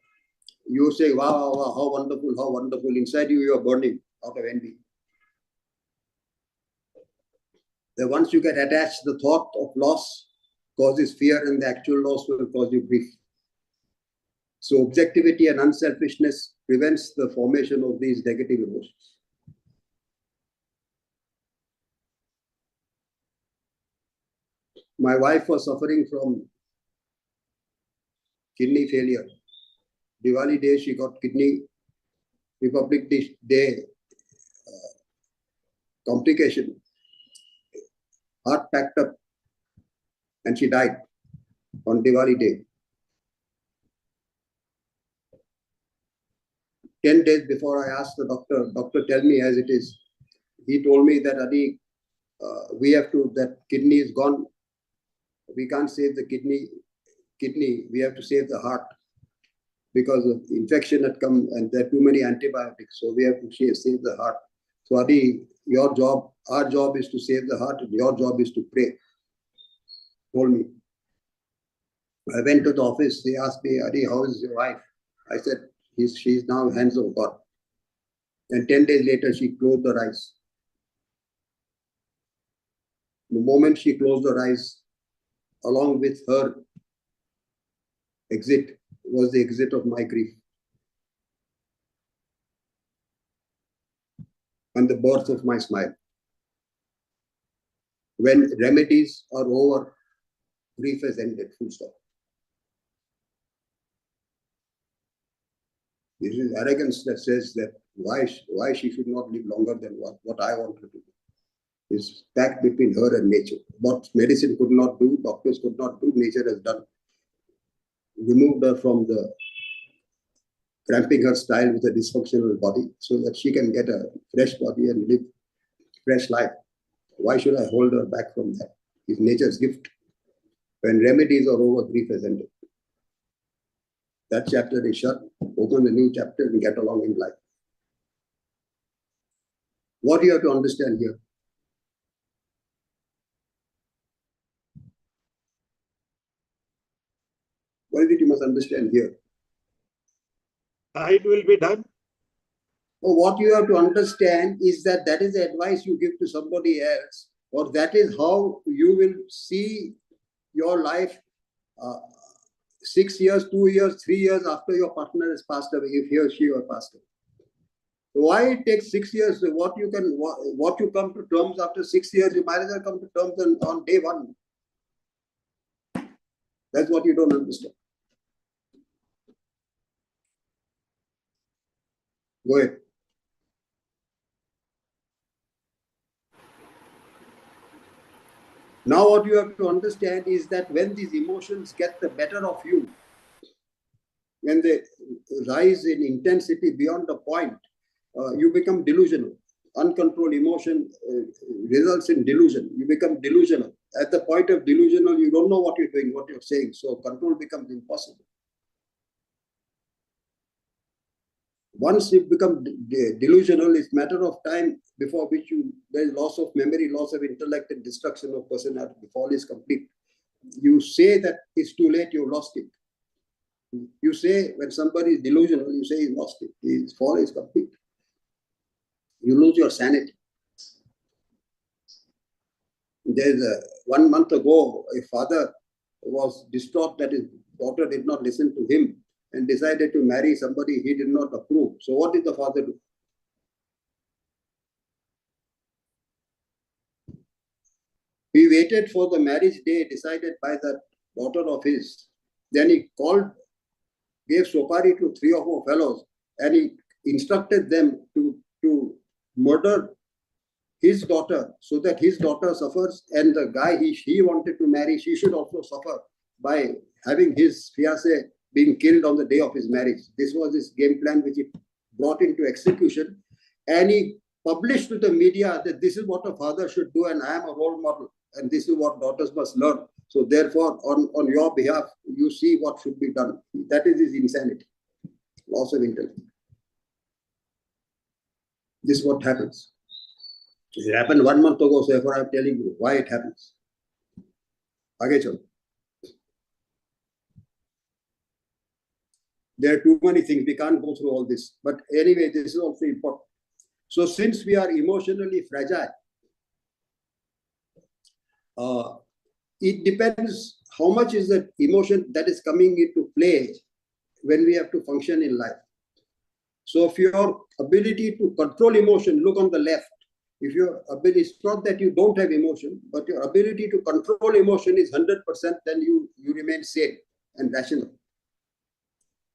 You say, wow, wow, how wonderful, how wonderful. Inside you are burning out of envy. Then once you get attached, the thought of loss causes fear, and the actual loss will cause you grief. So objectivity and unselfishness prevents the formation of these negative emotions. My wife was suffering from kidney failure. Diwali day, she got kidney. Republic Day complication. Heart packed up and she died on Diwali day. 10 days before I asked the doctor, tell me as it is. He told me that, Adi, we have to, that kidney is gone. We can't save the kidney. We have to save the heart because of infection had come and there are too many antibiotics. So we have to save the heart. So Adi, your job, our job is to save the heart and your job is to pray. Told me. I went to the office. They asked me, Adi, how is your wife? I said, she's now hands of God. And 10 days later, she closed her eyes. The moment she closed her eyes, along with her exit, was the exit of my grief. And the birth of my smile. When remedies are over, grief has ended, full stop. This is arrogance that says that why she should not live longer than what I want her to do. It's pact between her and nature. What medicine could not do, doctors could not do, nature has done. Removed her from the cramping her style with a dysfunctional body so that she can get a fresh body and live fresh life. Why should I hold her back from that? It's nature's gift. When remedies are over, grief has ended. That chapter is shut. Open the new chapter and get along in life. What do you have to understand here? What is it you must understand here? It will be done. Well, what you have to understand is that that is the advice you give to somebody else, or that is how you will see your life 6 years, 2 years, 3 years after your partner has passed away, if he or she has passed away. Why it takes 6 years? What you come to terms after 6 years, you might as well come to terms on day one. That's what you don't understand. Go ahead. Now what you have to understand is that when these emotions get the better of you, when they rise in intensity beyond the point, you become delusional. Uncontrolled emotion results in delusion. You become delusional. At the point of delusional, you don't know what you're doing, what you're saying. So control becomes impossible. Once you become delusional, it's a matter of time before which there is loss of memory, loss of intellect, and destruction of personality. The fall is complete. You say that it's too late, you've lost it. You say when somebody is delusional, you say he's lost it. His fall is complete. You lose your sanity. There's 1 month ago, a father was distraught that his daughter did not listen to him and decided to marry somebody he did not approve. So what did the father do? He waited for the marriage day decided by the daughter of his. Then he gave sopari to 3 or 4 fellows, and he instructed them to murder his daughter so that his daughter suffers, and the guy he wanted to marry, she should also suffer by having his fiancé being killed on the day of his marriage. This was his game plan, which he brought into execution, and he published to the media that this is what a father should do, and I am a role model, and this is what daughters must learn. So therefore, on your behalf, you see what should be done. That is his insanity, loss of intellect. This is what happens. It happened 1 month ago, so therefore I'm telling you why it happens. Aage chalo. There are too many things. We can't go through all this. But anyway, this is also important. So since we are emotionally fragile, it depends how much is the emotion that is coming into play when we have to function in life. So if your ability to control emotion, look on the left. If your ability, it's not that you don't have emotion, but your ability to control emotion is 100%, then you remain sane and rational.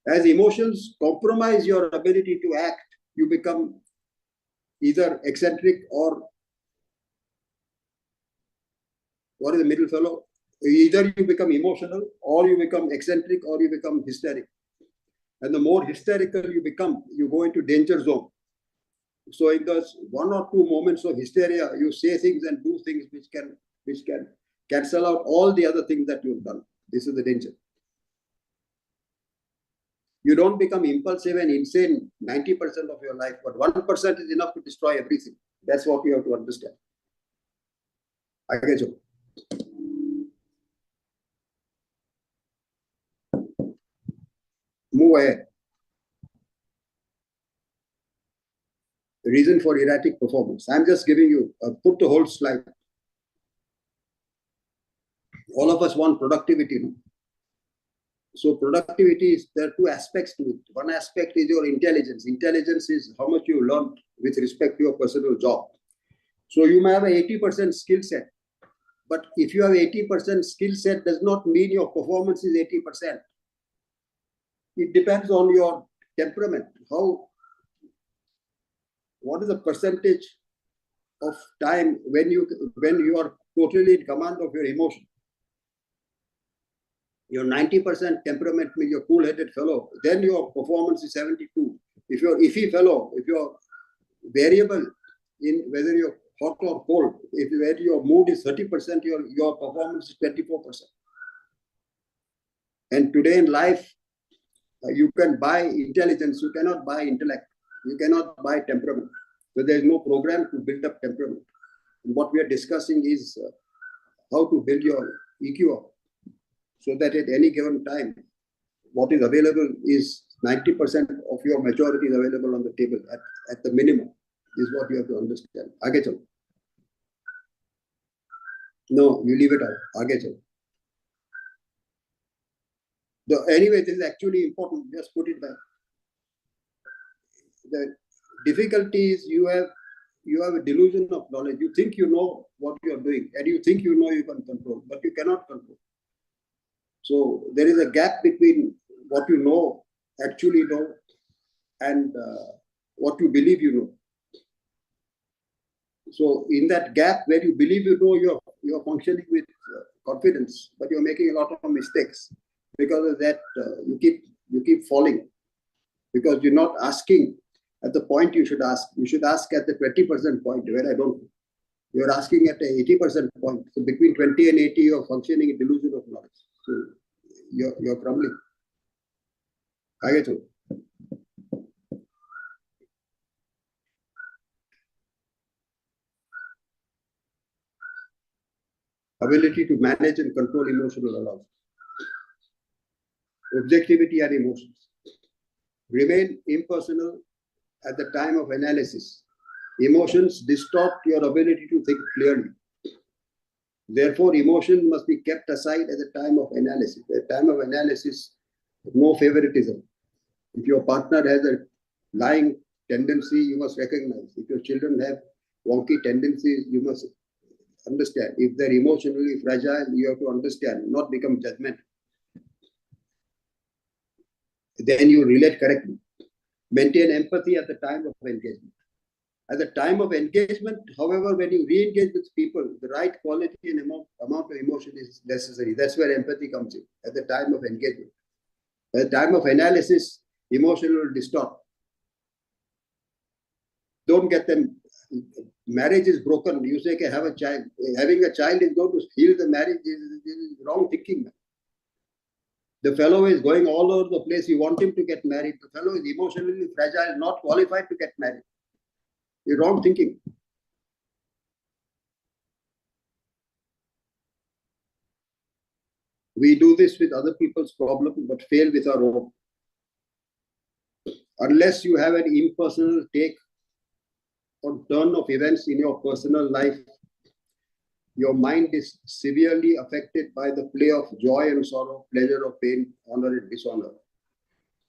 As emotions compromise your ability to act, you become either eccentric or what is the middle fellow? Either you become emotional or you become eccentric or you become hysteric. And the more hysterical you become, you go into danger zone. So in those 1 or 2 moments of hysteria, you say things and do things which can cancel out all the other things that you've done. This is the danger. You don't become impulsive and insane 90% of your life, but 1% is enough to destroy everything. That's what you have to understand. I get you. Move ahead. The reason for erratic performance. I'm just giving you, put the whole slide. All of us want productivity. No? So productivity is, there are 2 aspects to it. One aspect is your intelligence. Intelligence is how much you learned with respect to your personal job. So you may have an 80% skill set. But if you have 80% skill set, does not mean your performance is 80%. It depends on your temperament. What is the percentage of time when you are totally in command of your emotion? Your 90% temperament means you're cool-headed fellow, then your performance is 72. If you're iffy fellow, if you're variable in whether you're hot or cold, if your mood is 30%, your performance is 24%. And today in life, you can buy intelligence, you cannot buy intellect, you cannot buy temperament. So there is no program to build up temperament. And what we are discussing is how to build your EQ up, so that at any given time, what is available is 90% of your majority is available on the table at the minimum. This is what you have to understand. Aage chalo. No, you leave it out. Aage chalo. Anyway, this is actually important. Just put it back. The difficulty is you have a delusion of knowledge. You think you know what you are doing, and you think you know you can control, but you cannot control. So there is a gap between what you know, actually know, and what you believe you know. So in that gap where you believe you know, you're functioning with confidence, but you're making a lot of mistakes. Because of that, you keep falling, because you're not asking at the point you should ask. You should ask at the 20% point where I don't. You're asking at the 80% point. So between 20 and 80, you're functioning in delusion of knowledge. So you're crumbling. I get you. Ability to manage and control emotional arousal. Objectivity and emotions. Remain impersonal at the time of analysis. Emotions distort your ability to think clearly. Therefore, emotion must be kept aside at the time of analysis. At the time of analysis, no favoritism. If your partner has a lying tendency, you must recognize. If your children have wonky tendencies, you must understand. If they're emotionally fragile, you have to understand, not become judgmental. Then you relate correctly. Maintain empathy at the time of engagement. At the time of engagement, however, when you re-engage with people, the right quality and amount of emotion is necessary. That's where empathy comes in, at the time of engagement. At the time of analysis, emotion will distort. Don't get them. Marriage is broken. You say, have a child. Having a child is going to heal the marriage. This is wrong thinking. The fellow is going all over the place. You want him to get married. The fellow is emotionally fragile, not qualified to get married. You're wrong thinking. We do this with other people's problems, but fail with our own. Unless you have an impersonal take on turn of events in your personal life, your mind is severely affected by the play of joy and sorrow, pleasure or pain, honor and dishonor.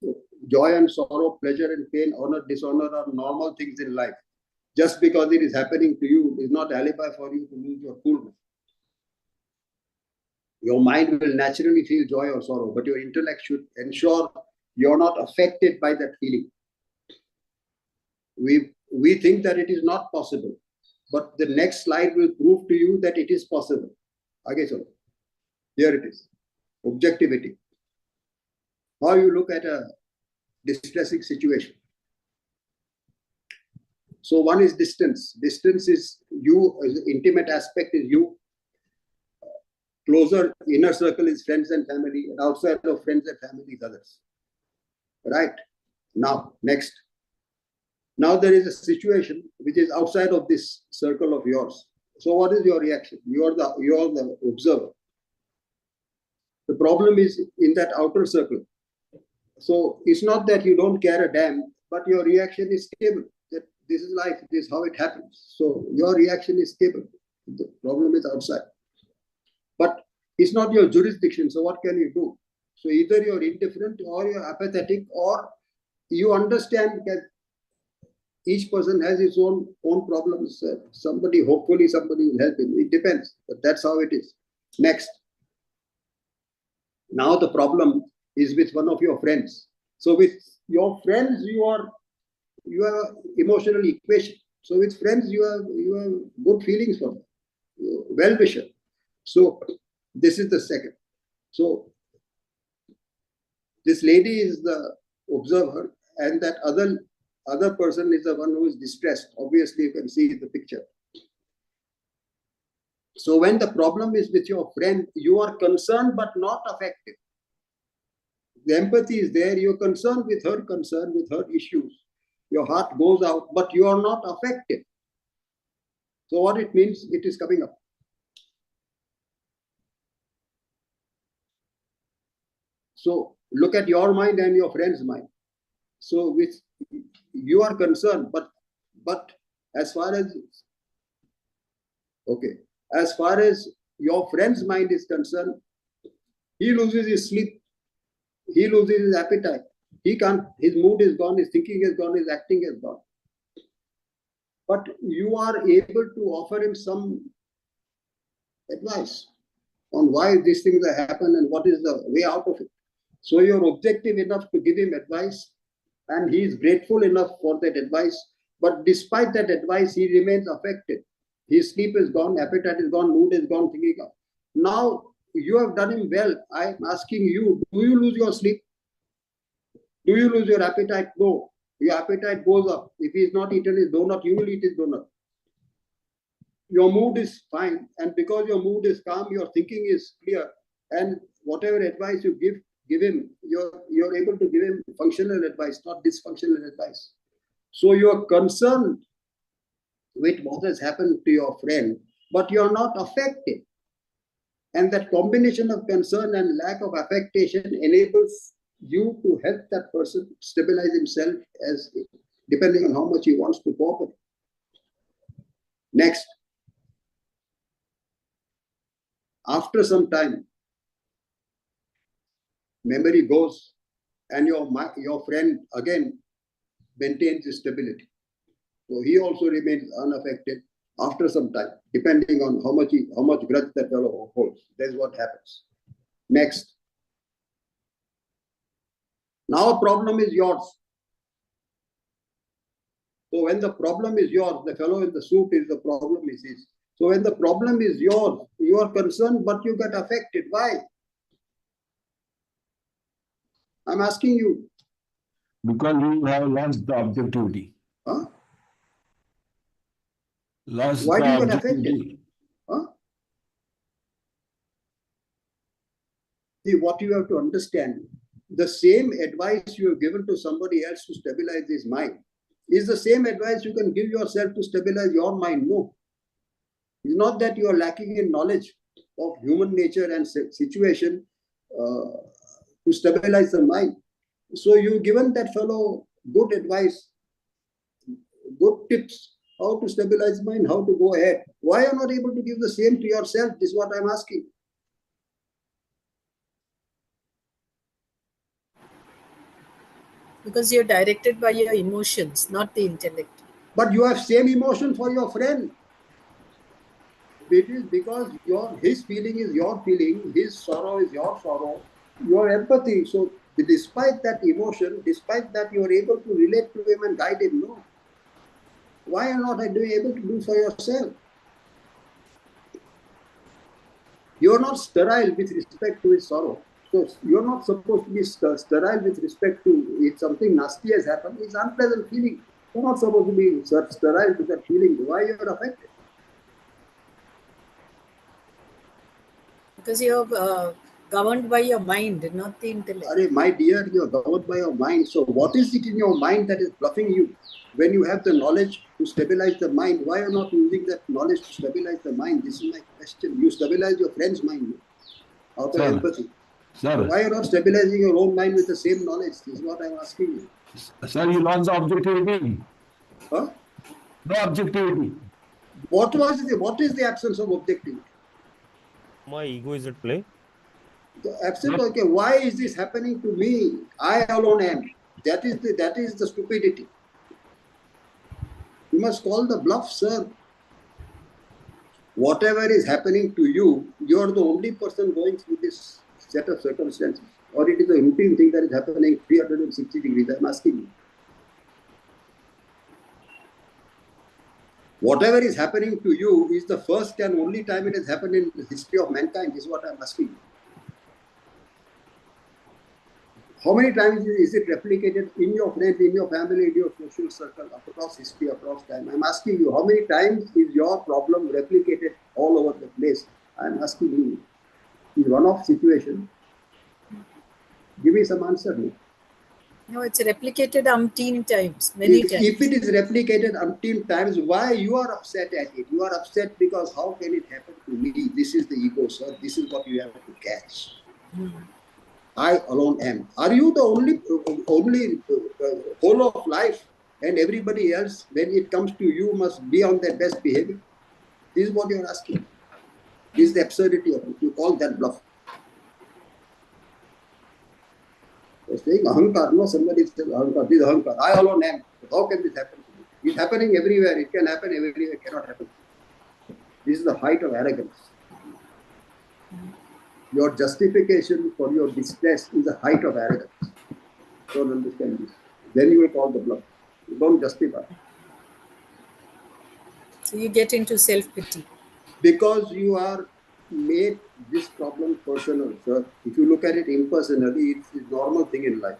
So, joy and sorrow, pleasure and pain, honor, dishonor are normal things in life. Just because it is happening to you is not alibi for you to lose your coolness. Your mind will naturally feel joy or sorrow, but your intellect should ensure You're not affected by that feeling. We think that it is not possible, but the next slide will prove to you that it is possible. Okay, so here it is. Objectivity. How you look at a distressing situation. So one is distance. Distance is you, intimate aspect is you. Closer inner circle is friends and family, and outside of friends and family is others. Right? Now, next. Now there is a situation which is outside of this circle of yours. So what is your reaction? You are the observer. The problem is in that outer circle. So it's not that you don't care a damn, but your reaction is stable. That this is life, this is how it happens. So your reaction is stable. The problem is outside. But it's not your jurisdiction, so what can you do? So either you're indifferent or you're apathetic, or you understand that each person has his own problems. Hopefully somebody will help him. It depends, but that's how it is. Next. Now the problem is with one of your friends. So with your friends, you have emotional equation. So with friends, you have good feelings for them, well-wisher. So this is the second. So this lady is the observer, and that other person is the one who is distressed. Obviously, you can see the picture. So when the problem is with your friend, you are concerned but not affected. The empathy is there. You're concerned with her issues. Your heart goes out, but you are not affected. So what it means, it is coming up. So look at your mind and your friend's mind. So with you are concerned, but as far as your friend's mind is concerned, he loses his sleep, he loses his appetite, his mood is gone, his thinking is gone, his acting is gone. But you are able to offer him some advice on why these things have happened and what is the way out of it. So you're objective enough to give him advice, and he is grateful enough for that advice. But despite that advice, he remains affected. His sleep is gone, appetite is gone, mood is gone, thinking of. Now, you have done him well. I'm asking you, do you lose your sleep? Do you lose your appetite? No. Your appetite goes up. If he's not eaten his donut, you will eat his donut. Your mood is fine. And because your mood is calm, your thinking is clear. And whatever advice you give him, you're able to give him functional advice, not dysfunctional advice. So you're concerned with what has happened to your friend, but you're not affected. And that combination of concern and lack of affectation enables you to help that person stabilize himself, as depending on how much he wants to cooperate. Next. After some time, memory goes, and your friend again maintains his stability. So he also remains unaffected after some time, depending on how much grudge that fellow holds. That's what happens. Next. Now a problem is yours. So when the problem is yours, the fellow in the suit is the problem is his. So when the problem is yours, you are concerned, but you get affected. Why? I'm asking you. Because you have lost the objectivity. Huh? Lost Why the do you get objectivity. affected? Huh? See, what you have to understand, the same advice you have given to somebody else to stabilize his mind is the same advice you can give yourself to stabilize your mind. No. It's not that you are lacking in knowledge of human nature and situation to stabilize the mind. So you've given that fellow good advice, good tips, how to stabilize mind, how to go ahead. Why are you not able to give the same to yourself? This is what I'm asking. Because you're directed by your emotions, not the intellect. But you have same emotion for your friend. It is because his feeling is your feeling, his sorrow is your sorrow, your empathy. So despite that emotion, despite that you are able to relate to him and guide him. No. Why are not you able to do for yourself? You are not sterile with respect to his sorrow. So you are not supposed to be sterile with respect to if something nasty has happened. It's unpleasant feeling. You are not supposed to be sterile with that feeling. Why you are affected? Because you're governed by your mind, not the intellect. My dear, you are governed by your mind. So what is it in your mind that is bluffing you? When you have the knowledge to stabilize the mind, why are you not using that knowledge to stabilize the mind? This is my question. You stabilize your friend's mind out of empathy. Sir. So why are you not stabilizing your own mind with the same knowledge? This is what I'm asking you. Sir, you lost the objectivity. Huh? No objectivity. What is the absence of objectivity? My ego is at play. The absence. Okay, why is this happening to me? I alone am. That is the stupidity. You must call the bluff, sir. Whatever is happening to you, you are the only person going through this set of circumstances. Or it is a routine thing that is happening 360 degrees. I'm asking you. Whatever is happening to you is the first and only time it has happened in the history of mankind, is what I'm asking you. How many times is it replicated in your friends, in your family, in your social circle, across history, across time? I'm asking you, how many times is your problem replicated all over the place? I'm asking you, in one-off situation, give me some answer. No, it's replicated umpteen times, many times. If it is replicated umpteen times, why you are upset at it? You are upset because how can it happen to me? This is the ego, sir. This is what you have to catch. I alone am. Are you the only whole of life, and everybody else, when it comes to you, must be on their best behavior? This is what you are asking. This is the absurdity of it. You call that bluff. You're saying ahankar. No, somebody says ahankar. This is ahankar. I alone am. How can this happen to me? It's happening everywhere. It can happen everywhere. It cannot happen. This is the height of arrogance. Your justification for your distress is the height of arrogance. Don't understand this. Then you will call the bluff. You don't justify. So you get into self-pity. Because you are made this problem personal, sir. If you look at it impersonally, it's a normal thing in life.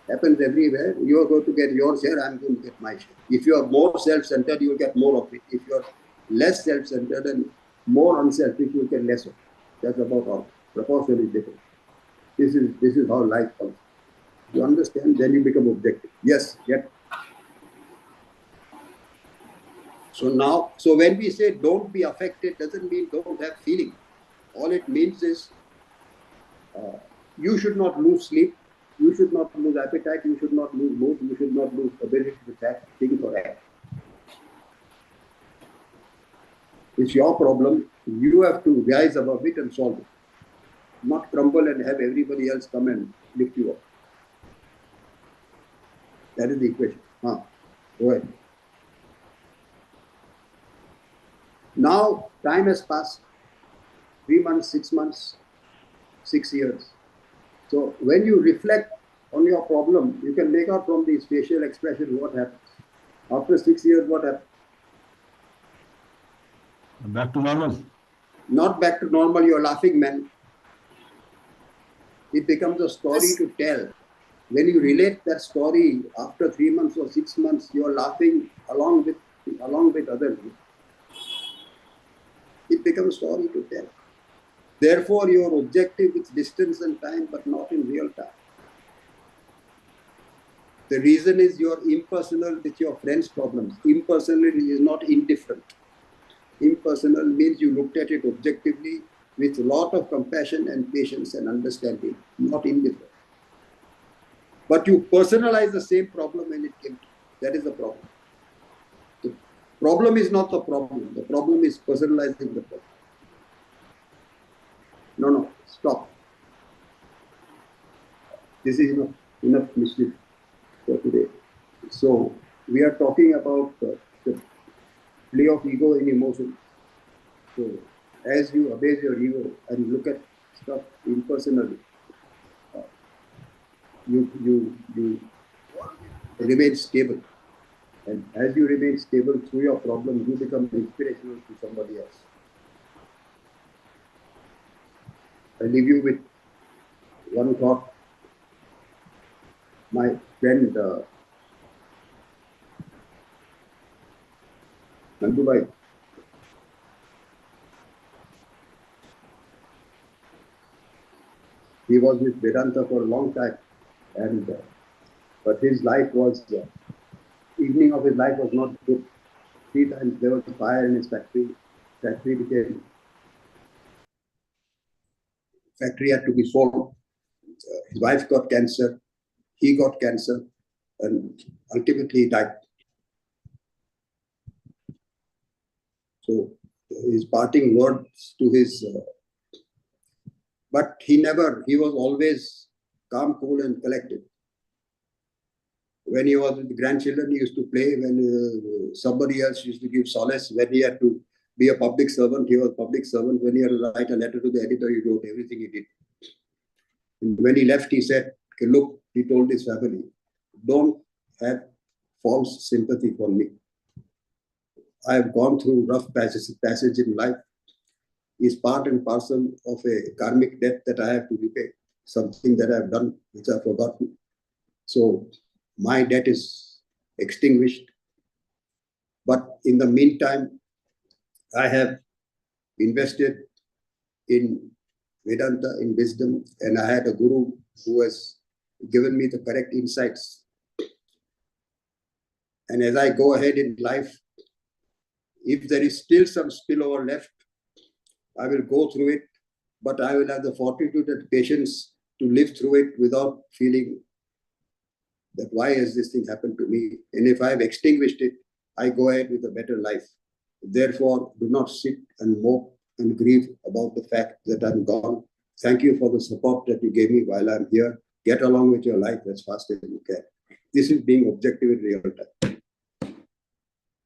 Happens everywhere. You are going to get your share, I'm going to get my share. If you are more self-centered, you will get more of it. If you are less self-centered and more unselfish, you will get less of it. That's about all. Proportion is different. This is how life comes. You understand, then you become objective. Yes, yet. So when we say don't be affected, doesn't mean don't have feeling. All it means is you should not lose sleep, you should not lose appetite, you should not lose mood, you should not lose ability to think or act. It's your problem. You have to rise above it and solve it. Not crumble and have everybody else come and lift you up. That is the equation. Go ahead. Now, time has passed. 3 months, 6 months, 6 years. So when you reflect on your problem, you can make out from the facial expression what happens. After 6 years, what happens? Back to normal. Not back to normal, you're laughing, man. It becomes a story to tell. When you relate that story after 3 months or 6 months, you're laughing along with others. It becomes a story to tell. Therefore, your objective is distance and time, but not in real time. The reason is you're impersonal with your friends' problems. Impersonal is not indifferent. Impersonal means you looked at it objectively with a lot of compassion and patience and understanding, not indifferent. But you personalize the same problem when it came to you. That is the problem. The problem is not the problem. The problem is personalizing the problem. No, stop. This is enough mischief for today. So we are talking about the play of ego and emotion. So as you abase your ego and look at stuff impersonally, you remain stable. And as you remain stable through your problems, you become inspirational to somebody else. I leave you with one thought. My friend Nandubai, he was with Vedanta for a long time, and but his life was evening of his life was not good. 3 times there was fire in his factory. Factory had to be sold. His wife got cancer. He got cancer, and ultimately he died. So his parting words to his, but he was always calm, cool, and collected. When he was with the grandchildren, he used to play. When somebody else used to give solace, when he had to be a public servant, he was a public servant. When he had to write a letter to the editor, he wrote everything he did. And when he left, he said, okay, look, he told his family, don't have false sympathy for me. I have gone through rough passage in life. Is part and parcel of a karmic debt that I have to repay, something that I have done which I have forgotten. So my debt is extinguished. But in the meantime, I have invested in Vedanta, in wisdom, and I had a guru who has given me the correct insights. And as I go ahead in life, if there is still some spillover left, I will go through it, but I will have the fortitude and patience to live through it without feeling that why has this thing happened to me? And if I have extinguished it, I go ahead with a better life. Therefore, do not sit and mope and grieve about the fact that I'm gone. Thank you for the support that you gave me while I'm here. Get along with your life as fast as you can. This is being objective in real time.